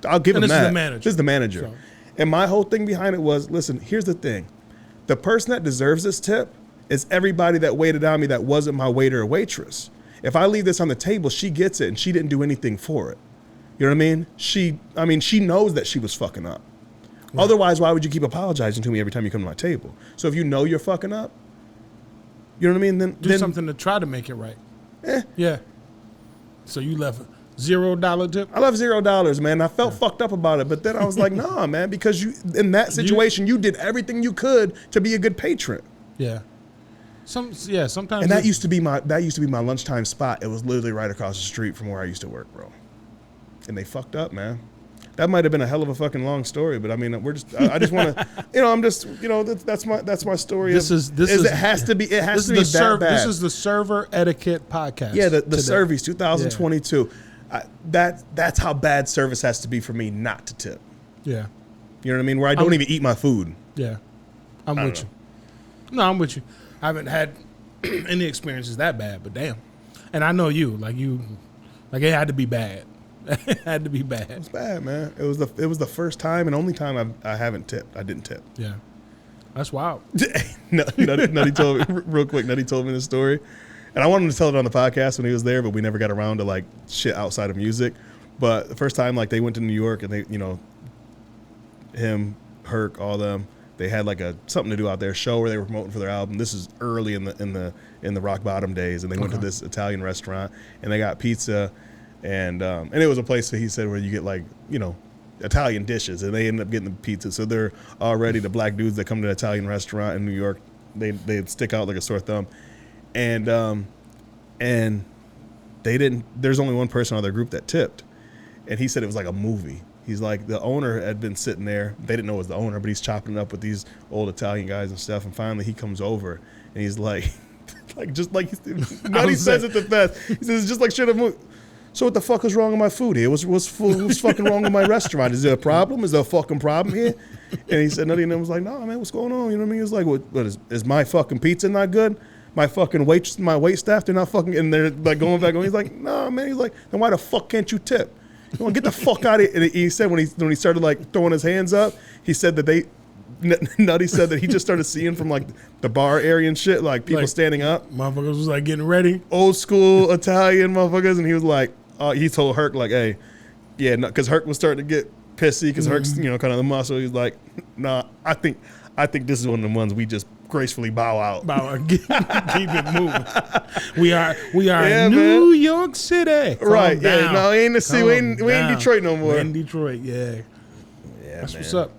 I'll give him that. This is the manager. So. And my whole thing behind it was, listen, here's the thing. The person that deserves this tip is everybody that waited on me that wasn't my waiter or waitress. If I leave this on the table, she gets it, and she didn't do anything for it. You know what I mean? She knows that she was fucking up. Right. Otherwise, why would you keep apologizing to me every time you come to my table? So if you know you're fucking up, you know what I mean? Then do something to try to make it right. Yeah. So you left $0 tip? I left $0, man. I felt fucked up about it, but then I was like, nah, man, because you in that situation, you did everything you could to be a good patron. Yeah. Sometimes. And that used to be my lunchtime spot. It was literally right across the street from where I used to work, bro. And they fucked up, man. That might have been a hell of a fucking long story, but I mean, I just want to, that's my story. It has to be that bad. This is the server etiquette podcast. Yeah, the Service 2022. Yeah. That's how bad service has to be for me not to tip. Yeah. You know what I mean? Where I don't even eat my food. Yeah. I'm with you. No, I'm with you. I haven't had any experiences that bad, but damn. And I know you, like it had to be bad. It had to be bad. It was bad, man. It was the first time and only time I haven't tipped. I didn't tip. Yeah. That's wild. Nutty told me, real quick, Nutty told me the story. And I wanted him to tell it on the podcast when he was there, but we never got around to like shit outside of music. But the first time, like they went to New York and they, him, Herc, all them, they had like something to do out there, show where they were promoting for their album. This is early in the Rock Bottom days, and they went to this Italian restaurant and they got pizza, and it was a place that he said where you get like Italian dishes, and they ended up getting the pizza. So they're already the black dudes that come to an Italian restaurant in New York, they stick out like a sore thumb. and they didn't. There's only one person on their group that tipped, and he said it was like a movie. He's like, the owner had been sitting there. They didn't know it was the owner, but he's chopping it up with these old Italian guys and stuff. And finally, he comes over, and he's like, just like Nutty says it the best. He says, it's just like shit. So what the fuck was wrong with my food here? What's fucking wrong with my restaurant? Is there a problem? Is there a fucking problem here? And he said, Nutty and them was like, no, man, what's going on? You know what I mean? It's like, what is my fucking pizza not good? My fucking wait staff, they're not fucking, and they're like going back on. He's like, no, man. He's like, then why the fuck can't you tip? You want to get the fuck out of here. And he said when he started like throwing his hands up, he said that Nutty said that he just started seeing from like the bar area and shit, like people standing up. Motherfuckers was like getting ready. Old school Italian motherfuckers. And he was like, he told Herc like, hey, yeah, because Herc was starting to get pissy because Herc's, kind of the muscle. He's like, nah, I think this is one of the ones we just gracefully bow out. Keep it moving. We are in New York City. Right. Down. Yeah. No, we ain't the city. We ain't Detroit no more. We're in Detroit. Yeah. That's man. What's up.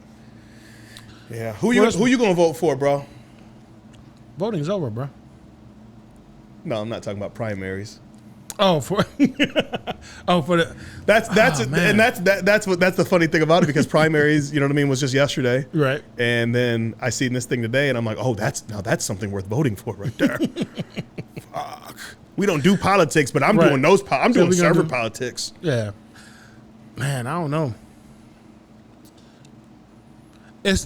Yeah. Who you gonna vote for, bro? Voting's over, bro. No, I'm not talking about primaries. Oh, for the that's the funny thing about it, because primaries, you know what I mean, was just yesterday, right? And then I seen this thing today, and I'm like, oh, that's something worth voting for right there. Fuck, we don't do politics, but I'm doing those. I'm doing server politics. Yeah, man, I don't know. There's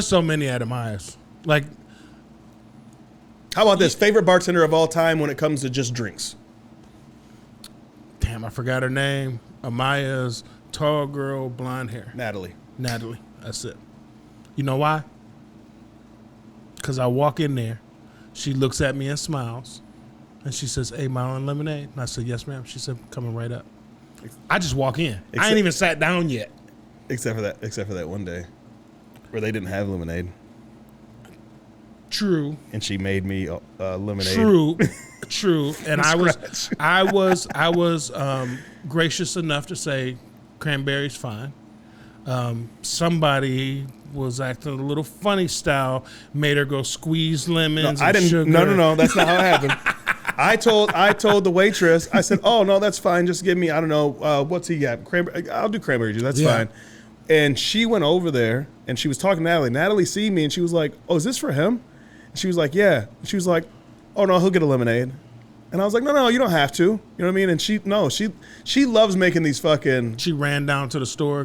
so many Adamias. Like, how about this? Favorite bartender of all time when it comes to just drinks? Damn, I forgot her name. Amaya's tall girl, blonde hair. Natalie. That's it. You know why? Because I walk in there. She looks at me and smiles. And she says, hey, Marlon Lemonade? And I said, yes, ma'am. She said, coming right up. I just walk in. I ain't even sat down yet. Except for that one day where they didn't have lemonade. True. And she made me lemonade. True. And I was gracious enough to say cranberry's fine. Somebody was acting a little funny style, made her go squeeze lemons. No, I didn't. Sugar. No. That's not how it happened. I told the waitress. I said, "Oh no, that's fine. Just give me. I don't know what's he got. Cranberry. I'll do cranberry juice. That's fine." And she went over there and she was talking to Natalie. Natalie seen me and she was like, "Oh, is this for him?" And she was like, "Yeah." And she was like, "Oh no, he'll get a lemonade." And I was like, "No, you don't have to." You know what I mean? And she loves making these fucking. She ran down to the store,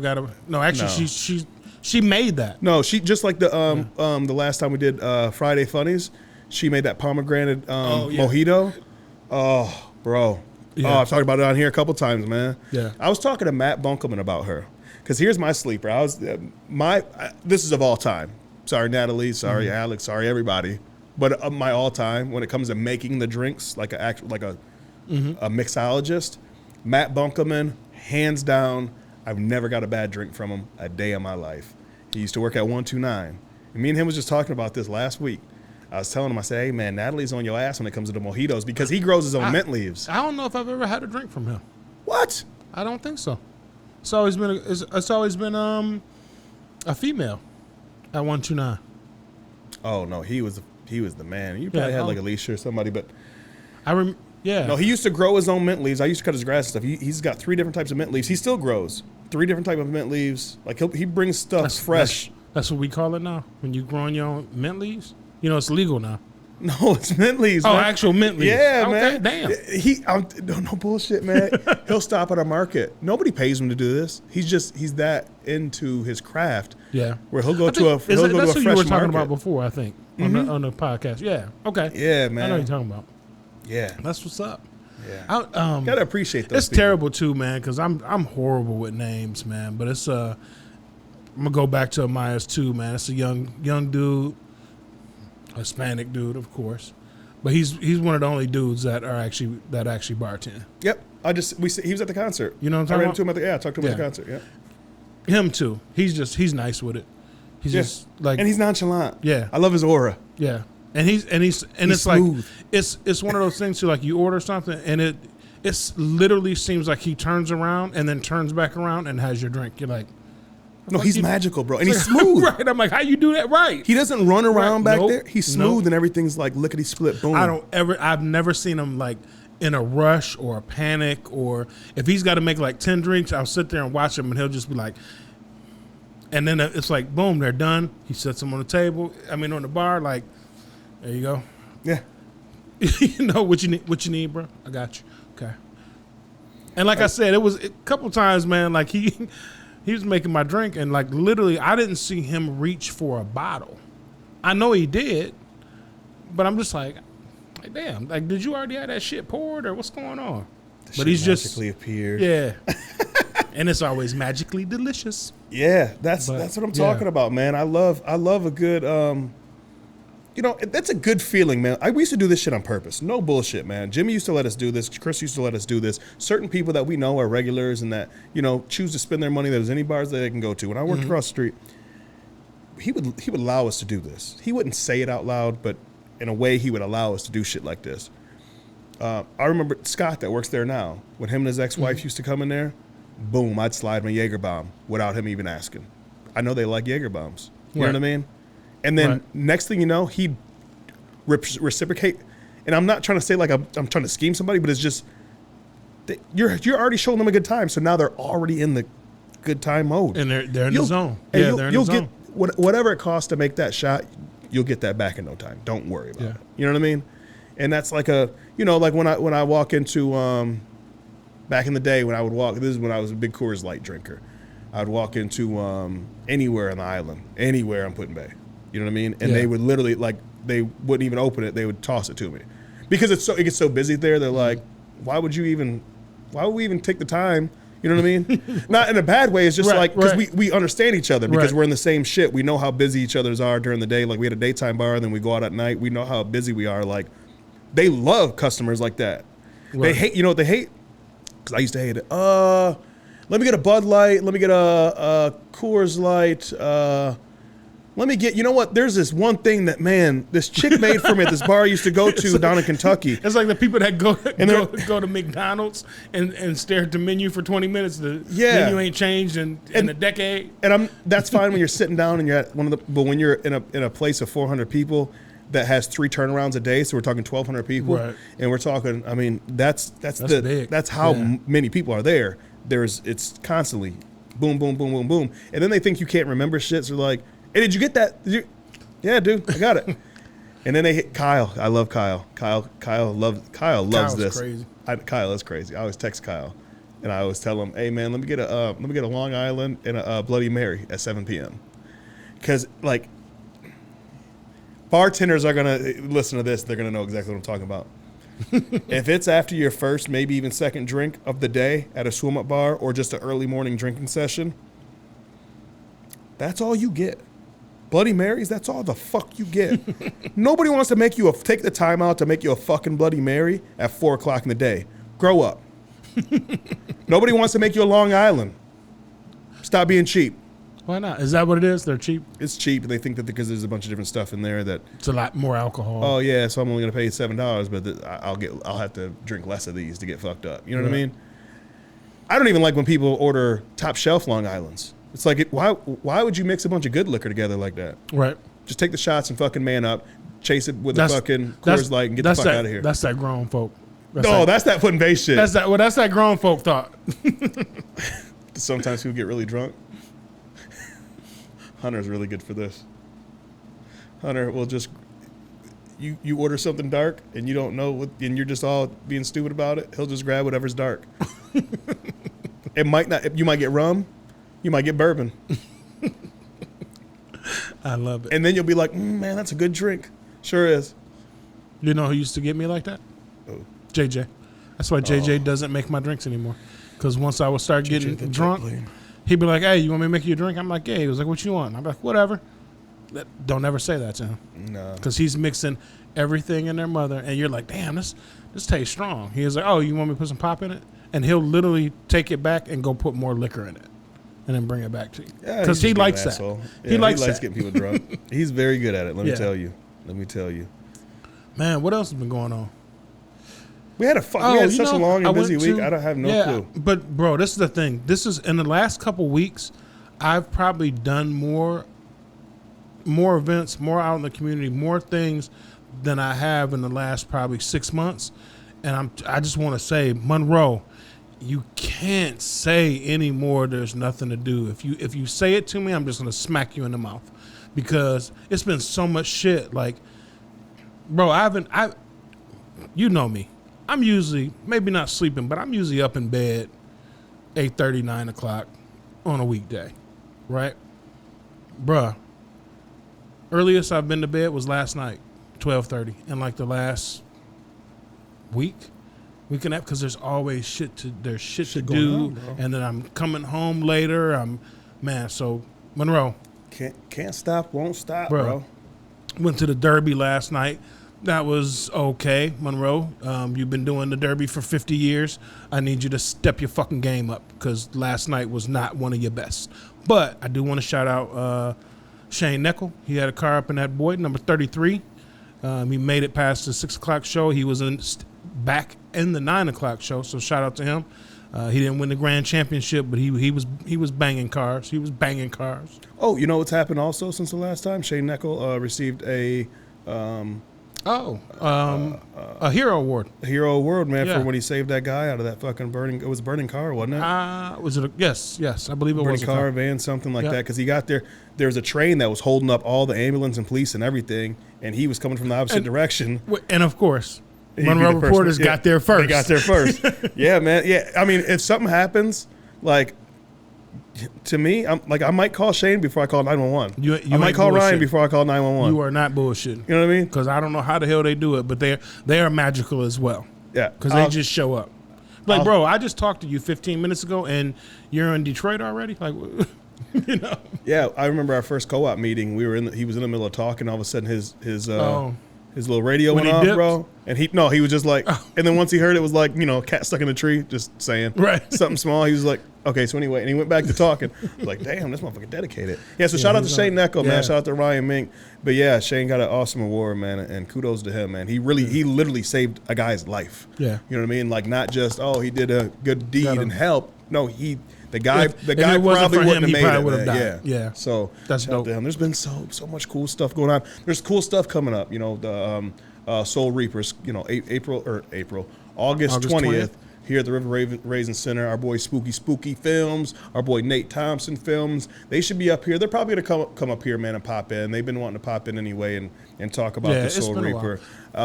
she made that. No, she just like the last time we did Friday Funnies, she made that pomegranate mojito. Oh, bro. Yeah. Oh, I've talked about it on here a couple times, man. Yeah. I was talking to Matt Bunkelman about her. Because here's my sleeper. This is of all time. Sorry, Natalie. Sorry, Alex. Sorry, everybody. But my all time, when it comes to making the drinks, like a mixologist, Matt Bunkelman, hands down. I've never got a bad drink from him a day of my life. He used to work at 129. And me and him was just talking about this last week. I was telling him, I said, hey, man, Natalie's on your ass when it comes to the mojitos because he grows his own mint leaves. I don't know if I've ever had a drink from him. What? I don't think so. It's always been a female at 129. Oh, no, he was the man. You probably had like Alicia or somebody, but yeah. No, he used to grow his own mint leaves. I used to cut his grass and stuff. He's got 3 different types of mint leaves. He still grows 3 different types of mint leaves. Like he brings stuff fresh. That's what we call it now. When you growing your own mint leaves, it's legal now. No, it's mint leaves. Oh, man. Actual mint leaves. Yeah, okay, man. Damn. No bullshit, man. He'll stop at a market. Nobody pays him to do this. He's that into his craft. Yeah. Where he'll go to a fresh market. That's what you were talking about before, I think, on the podcast. Yeah. Okay. Yeah, man. I know what you're talking about. Yeah. That's what's up. Yeah. Gotta appreciate those. It's people. terrible too, man, because I'm horrible with names, man. But it's I'm gonna go back to Amaya's too, man. It's a young dude. Hispanic dude, of course, but he's one of the only dudes that actually bartend. Yep, he was at the concert. You know what I'm talking about? I talked to him at the concert. Yeah, him too. He's nice with it. He's just like, and he's nonchalant. Yeah, I love his aura. Yeah, and it's smooth. Like it's one of those things too. Like you order something and it literally seems like he turns around and then turns back around and has your drink. You're like, No, Like, he's magical, bro. And he's smooth. Right. I'm like, how you do that right? He doesn't run around back Nope. there. He's smooth and everything's like lickety split. Boom. I've never seen him like in a rush or a panic, or if he's got to make like 10 drinks, I'll sit there and watch him and he'll just be like, and then it's like, boom, they're done. He sets them on the table. I mean, on the bar, like, there you go. Yeah. You know what you need, bro? I got you. Okay. And like I said, it was a couple times, man, like he was making my drink and like literally I didn't see him reach for a bottle. I know he did, but I'm just like damn, like did you already have that shit poured or what's going on? But he's just magically appeared. Yeah. And it's always magically delicious. Yeah, that's what I'm talking about, man. I love a good that's a good feeling, man. We used to do this shit on purpose. No bullshit, man. Jimmy used to let us do this. Chris used to let us do this. Certain people that we know are regulars and that, choose to spend their money. There's any bars that they can go to. When I worked across the street, he would allow us to do this. He wouldn't say it out loud, but in a way he would allow us to do shit like this. I remember Scott that works there now, when him and his ex-wife used to come in there, boom, I'd slide my Jaeger bomb without him even asking. I know they like Jaeger bombs. You know what I mean? And then next thing you know, he'd reciprocate. And I'm not trying to say like I'm trying to scheme somebody, but it's just you're already showing them a good time. So now they're already in the good time mode. And they're in the zone. Yeah, they're in the zone. Get whatever it costs to make that shot, you'll get that back in no time. Don't worry about it. You know what I mean? And that's like like when I walk into back in the day when I would walk, this is when I was a big Coors Light drinker. I'd walk into anywhere on the island, anywhere on Putin Bay. You know what I mean? And they would literally, like, they wouldn't even open it. They would toss it to me. Because it gets so busy there, they're like, why would we even take the time? You know what I mean? Not in a bad way. It's just because we understand each other because we're in the same shit. We know how busy each other's are during the day. Like, we had a daytime bar, and then we go out at night. We know how busy we are. Like, they love customers like that. They hate, what they hate? Because I used to hate it. Let me get a Bud Light. Let me get a Coors Light. Let me get, you know what? There's this one thing that, man, this chick made for me at this bar I used to go to down in Kentucky. It's like the people that go to McDonald's and stare at the menu for 20 minutes. The menu ain't changed in a decade. And that's fine when you're sitting down and you're at but when you're in a place of 400 people that has 3 turnarounds a day, so we're talking 1,200 people, and we're talking, I mean, that's big. That's how many people are there. It's constantly boom, boom, boom, boom, boom, and then they think you can't remember shit. So they're like, hey, did you get that? Yeah, dude, I got it. And then they hit Kyle. I love Kyle. Kyle loves Kyle's this. Crazy. Kyle is crazy. I always text Kyle, and I always tell him, hey man, let me get a Long Island and a Bloody Mary at 7 p.m. Because like bartenders are gonna listen to this. They're gonna know exactly what I'm talking about. If it's after your first, maybe even second drink of the day at a swim up bar or just an early morning drinking session, that's all you get. Bloody Marys, that's all the fuck you get. Nobody wants to make you take the time out to make you a fucking Bloody Mary at 4 o'clock in the day. Grow up. Nobody wants to make you a Long Island. Stop being cheap. Why not? Is that what it is? They're cheap? It's cheap. They think that because there's a bunch of different stuff in there that it's a lot more alcohol. Oh yeah, so I'm only gonna pay $7, but I'll have to drink less of these to get fucked up. You know what I mean? I don't even like when people order top shelf Long Islands. It's like, why would you mix a bunch of good liquor together like that? Right. Just take the shots and fucking man up, chase it with a fucking Coors Light and get the fuck out of here. That's that grown folk. That's that putting base shit. That's that grown folk thought. Sometimes people get really drunk. Hunter's really good for this. Hunter will just, you order something dark and you don't know what, and you're just all being stupid about it. He'll just grab whatever's dark. You might get rum. You might get bourbon. I love it. And then you'll be like, man, that's a good drink. Sure is. You know who used to get me like that? Oh. JJ. That's why JJ doesn't make my drinks anymore. Because once I would start getting drunk, he'd be like, hey, you want me to make you a drink? I'm like, yeah. He was like, what you want? I'm like, whatever. Don't ever say that to him. No. Because he's mixing everything in their mother. And you're like, damn, this tastes strong. He was like, oh, you want me to put some pop in it? And he'll literally take it back and go put more liquor in it. And then bring it back to you. Because he likes that. Yeah, he likes getting people drunk. He's very good at it, let me tell you. Man, what else has been going on? We had such a long and busy week. I don't have no clue. But, bro, this is the thing. This is, in the last couple weeks, I've probably done more events, more out in the community, more things than I have in the last probably 6 months. And I just want to say, Monroe, you can't say anymore there's nothing to do. If you say it to me, I'm just going to smack you in the mouth, because it's been so much shit. Like, bro, you know me. I'm usually, maybe not sleeping, but I'm usually up in bed 8:30, 9 o'clock on a weekday, right? Bruh, earliest I've been to bed was last night, 12:30, and like the last week and a half, because there's always shit to do, on, and then I'm coming home later. So Monroe, can't stop, won't stop, bro. Went to the Derby last night. That was okay, Monroe. You've been doing the Derby for 50 years. I need you to step your fucking game up, because last night was not one of your best. But I do want to shout out Shane Neckel. He had a car up in that Boyd, number 33. He made it past the 6 o'clock show. He was back in the 9 o'clock show, so shout out to him. He didn't win the grand championship, but he was banging cars. He was banging cars. Oh, you know what's happened also since the last time? Shane Neckel received a hero award. A hero award, man, Yeah. for when he saved that guy out of that fucking burning. It was a burning car, wasn't it? Was it? Yes, I believe it was burning car, van, something like that. Because he got there. There was a train that was holding up all the ambulance and police and everything, and he was coming from the opposite direction. And of course, Monroe reporters got there first. They got there first. Yeah, man. Yeah, I mean, if something happens, like, to me, I might call Shane before I call 911. I might call Ryan before I call 911. You are not bullshitting. You know what I mean? Because I don't know how the hell they do it, but they are magical as well. Yeah. Because they just show up. Like, bro, I just talked to you 15 minutes ago, and you're in Detroit already? Like, you know? Yeah, I remember our first co-op meeting. He was in the middle of talking. All of a sudden, his little radio went off, bro. And he was just like, and then once he heard it was like, cat stuck in a tree, just saying something small. He was like, okay, so anyway, and he went back to talking. I was like, damn, this motherfucker dedicated. Yeah, so shout out to Shane Neckel, man. Shout out to Ryan Mink. But yeah, Shane got an awesome award, man, and kudos to him, man. He literally saved a guy's life. Yeah. You know what I mean? Like, not just, he did a good deed and help. No, the guy wasn't probably for him, wouldn't have made would it. have died. Yeah. So that's shout out dope. to him. There's been so much cool stuff going on. There's cool stuff coming up. The Soul Reapers. August 20th. Here at the River Raisin Center, our boy Spooky Films, our boy Nate Thompson Films. They should be up here. They're probably going to come up here, man, and pop in. They've been wanting to pop in anyway and talk about the Soul Reaper.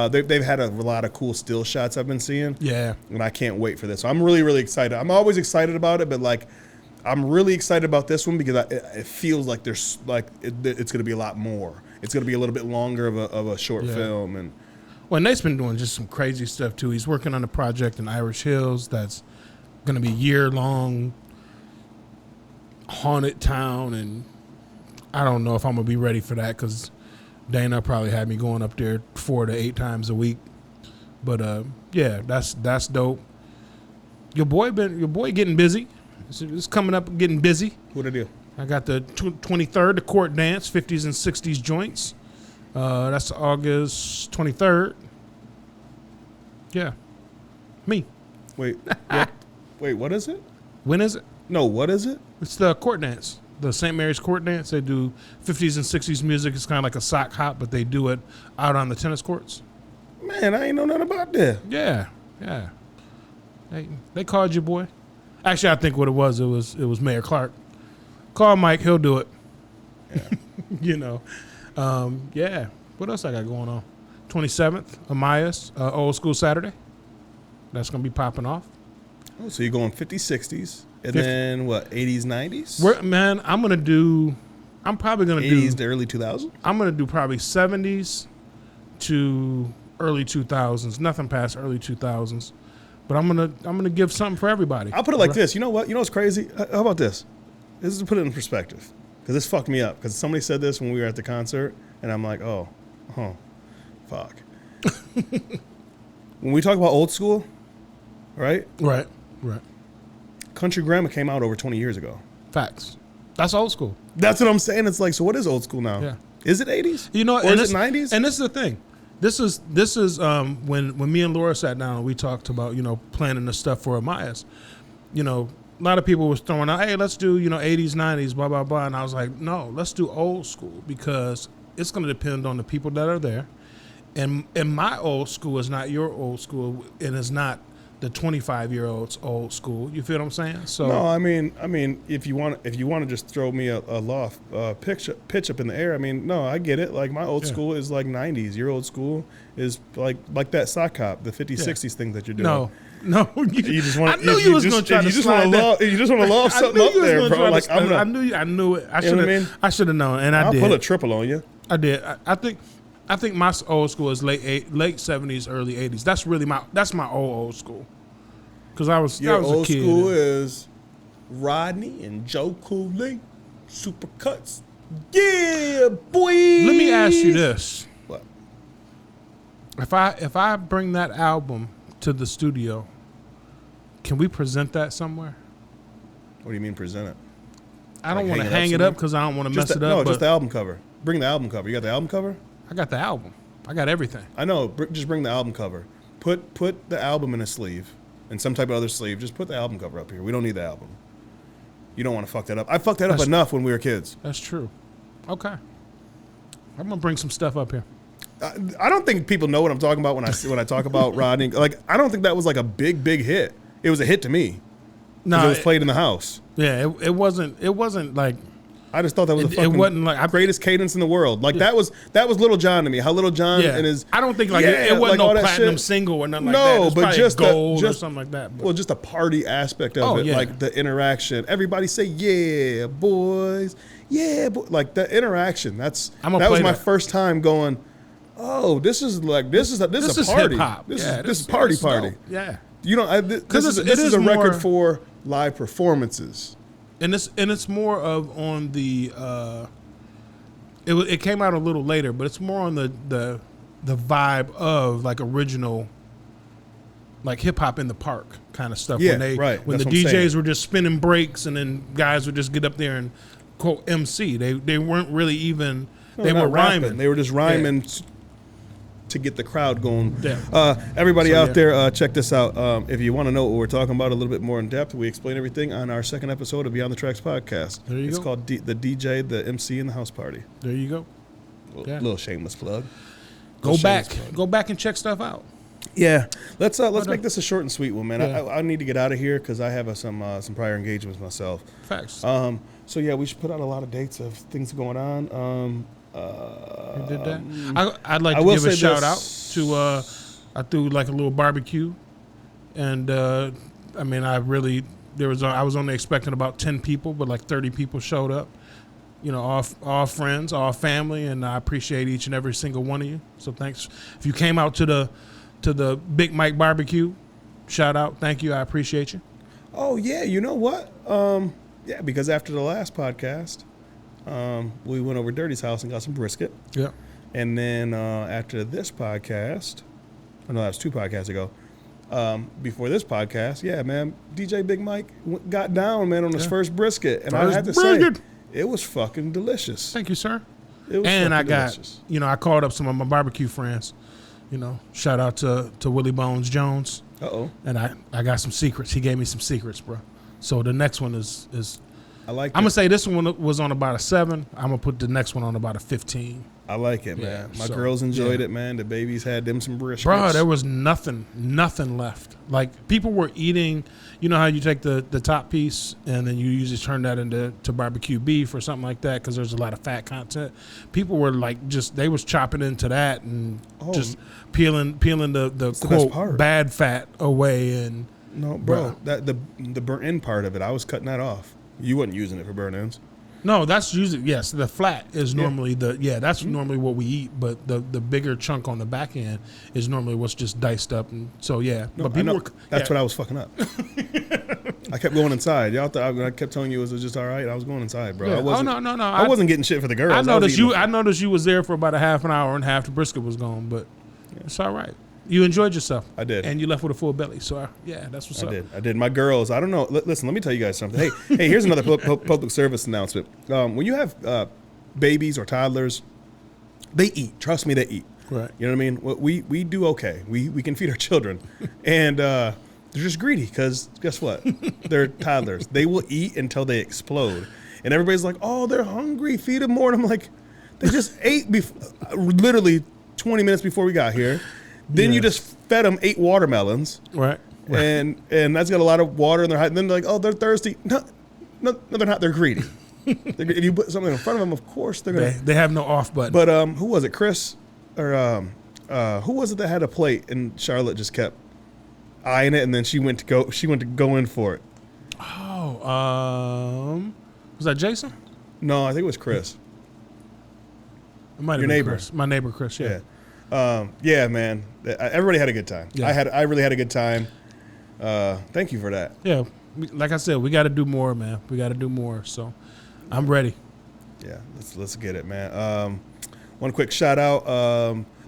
They've had a lot of cool still shots I've been seeing. Yeah. And I can't wait for this. So I'm really, really excited. I'm always excited about it, but like, I'm really excited about this one because it feels like it's going to be a lot more. It's going to be a little bit longer of a short film. And well, Nate's been doing just some crazy stuff, too. He's working on a project in Irish Hills that's going to be year-long haunted town, and I don't know if I'm going to be ready for that because Dana probably had me going up there 4 to 8 times a week. But, yeah, that's dope. Your boy getting busy. It's coming up getting busy. What'd I do? I got the 23rd, the court dance, 50s and 60s joints. That's August 23rd. Yeah. Me. Wait, what is it? When is it? No, what is it? It's the court dance. The St. Mary's court dance. They do 50s and 60s music. It's kind of like a sock hop, but they do it out on the tennis courts. Man, I ain't know nothing about that. Yeah. They called you, boy. Actually, I think what it was Mayor Clark. Call Mike. He'll do it. Yeah. Yeah. What else I got going on? 27th, Amaya's Old School Saturday. That's going to be popping off. Oh, so you're going 50s, 60s, and then what, 80s, 90s? I'm probably going to do 80s to early 2000s? I'm going to do probably 70s to early 2000s. Nothing past early 2000s. But I'm gonna give something for everybody. I'll put it like this. You know what? You know what's crazy? How about this? This is to put it in perspective. Because this fucked me up. Because somebody said this when we were at the concert, and I'm like, fuck. When we talk about old school, right? Right. Country Grammar came out over 20 years ago. Facts. That's old school. That's what I'm saying. It's like, so what is old school now? Yeah. Is it 80s? Or is it 90s? And this is the thing. This is when me and Laura sat down and we talked about, planning the stuff for Amaya's. lot of people was throwing out, hey, let's do 80s, 90s, blah blah blah, and I was like, no, let's do old school because it's going to depend on the people that are there, and my old school is not your old school, and is not the 25-year-old's old school. You feel what I'm saying? So no, I mean, if you want to just throw me a loft pitch up in the air, I mean, no, I get it. Like my old school is like 90s. Your old school is like that sock hop, the 50s, 60s thing that you're doing. No, you just want. I knew you was going to try to slide that. You just want to loft something up there, bro. Like I knew it. I should have known, and I did. I'll pull a triple on you. I did. I think my old school is late 70s, early 80s. That's really my old school. Because I was a kid. Your old school is Rodney and Joe Cooley, Supercuts. Yeah, boy. Let me ask you this: what? If I bring that album to the studio, can we present that somewhere? What do you mean present it? I don't want to hang it up because I don't want to mess it up. No, just the album cover. Bring the album cover. You got the album cover? I got the album. I got everything. I know. Just bring the album cover. Put the album in a sleeve, in some type of other sleeve. Just put the album cover up here. We don't need the album. You don't want to fuck that up. I fucked that up enough when we were kids. That's true. Okay. I'm gonna bring some stuff up here. I don't think people know what I'm talking about when I talk about Rodney. Like, I don't think that was like a big hit. It was a hit to me. No, it was played in the house. Yeah, it wasn't like. I just thought that was the fucking wasn't like greatest cadence in the world. Like that was Little John to me. How Little John and his. I don't think it wasn't like no platinum single or nothing like that. No, but just gold or something like that. Well, just a party aspect of it, like the interaction. Everybody say, "Yeah, boys, yeah," like the interaction. That was my first time going. Oh, this is a party. Hip-hop. This is party. Yeah. This is a record for live performances. And it's more of on the it came out a little later, but it's more on the vibe of like original like hip hop in the park kind of stuff. Yeah, when the DJs were just spinning breaks and then guys would just get up there and quote MC. They weren't really even they were rhyming. They were just rhyming to get the crowd going. Yeah. Everybody out there, check this out. If you want to know what we're talking about a little bit more in depth, we explain everything on our second episode of Beyond the Tracks podcast. There you go. It's called the DJ, the MC, and the house party. There you go. Little shameless plug. Go back and check stuff out. Yeah, let's make this a short and sweet one, man. Yeah. I need to get out of here because I have some prior engagements myself. Facts. So yeah, we should put out a lot of dates of things going on. You did that? I'd like to give a shout out to I threw like a little barbecue, and I was only expecting about 10 people, but like 30 people showed up. All friends, all family, and I appreciate each and every single one of you. So thanks. If you came out to the Big Mike barbecue, shout out. Thank you. I appreciate you. Oh yeah, you know what? Yeah, because after the last podcast. We went over Dirty's house and got some brisket. Yeah. And then after this podcast, that was 2 podcasts ago. Before this podcast, yeah, man, DJ Big Mike got down, man, on his first brisket. And I had to say, it was fucking delicious. Thank you, sir. It was delicious. I called up some of my barbecue friends. Shout out to Willie Bones Jones. Uh-oh. And I got some secrets. He gave me some secrets, bro. So the next one is I like it. I'm going to say this one was on about a 7. I'm going to put the next one on about a 15. I like it, man. My girls enjoyed it, man. The babies had them some briskets. Bro, there was nothing left. Like, people were eating, you know how you take the top piece and then you usually turn that into barbecue beef or something like that because there's a lot of fat content. People were like they was chopping into that and just peeling the quote bad fat away. And no, bro, that the burnt end part of it, I was cutting that off. You wasn't using it for burn ends. No, that's usually the flat is normally that's normally what we eat, but the bigger chunk on the back end is normally what's just diced up, and so No, but that's what I was fucking up. I kept going inside. Y'all thought I kept telling you it was just all right. I was going inside, bro. Yeah. No. I wasn't getting shit for the girls. I noticed you was there for about a half an hour and half the brisket was gone, but it's all right. You enjoyed yourself. I did. And you left with a full belly. So, that's what's up. I did. My girls, I don't know. Listen, let me tell you guys something. Hey, here's another public service announcement. When you have babies or toddlers, they eat. Trust me, they eat. Right. You know what I mean? We do okay. We can feed our children. And They're just greedy because guess what? They're toddlers. They will eat until they explode. And everybody's like, oh, they're hungry. Feed them more. And I'm like, they just ate literally 20 minutes before we got here. Then you just fed them 8 watermelons. Right. And that's got a lot of water in their height. And then they're like, oh, they're thirsty. No, they're not. They're greedy. If you put something in front of them, of course they're going to. They have no off button. But who was it? Chris? Or who was it that had a plate and Charlotte just kept eyeing it, and then she went to go in for it. Oh, was that Jason? No, I think it was Chris. It might have Your been neighbor. Chris. My neighbor Chris. Yeah. Yeah, man. Everybody had a good time. Yeah. I really had a good time. Thank you for that. Yeah. Like I said, we got to do more, man. We got to do more. So, I'm ready. Yeah, let's get it, man. One quick shout out,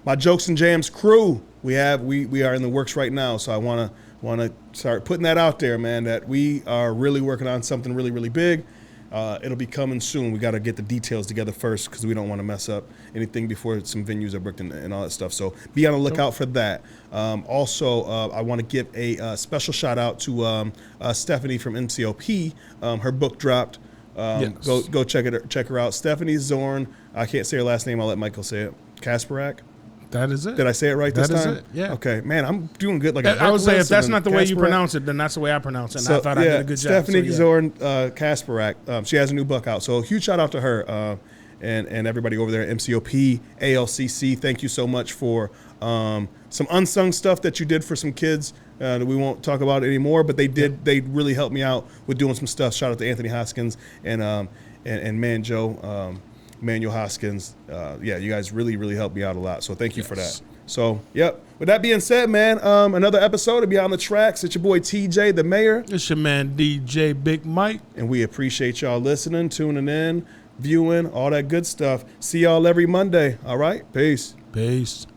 my Jokes and Jams crew. We are in the works right now, so I want to start putting that out there, man. That we are really working on something really, really big. It'll be coming soon. We got to get the details together first because we don't want to mess up anything before some venues are booked and all that stuff. So be on the lookout for that. Also, I want to give a special shout out to Stephanie from MCOP. Her book dropped. Yes. Go check her out. Stephanie Zorn. I can't say her last name. I'll let Michael say it. Kasparak. That is it. Did I say it right this time? That is it, yeah. Okay, man, I'm doing good. I would say if that's not the way you pronounce it, then that's the way I pronounce it. And I thought I did a good job. Stephanie Zorn Kasparak, she has a new book out. So huge shout out to her and everybody over there at MCOP, ALCC. Thank you so much for some unsung stuff that you did for some kids that we won't talk about anymore, but they did. They really helped me out with doing some stuff. Shout out to Anthony Hoskins and Manuel Hoskins. You guys really, really helped me out a lot. So thank you for that. So, yep. With that being said, man, another episode of Beyond the Tracks. It's your boy TJ, the mayor. It's your man DJ Big Mike. And we appreciate y'all listening, tuning in, viewing, all that good stuff. See y'all every Monday. All right? Peace. Peace.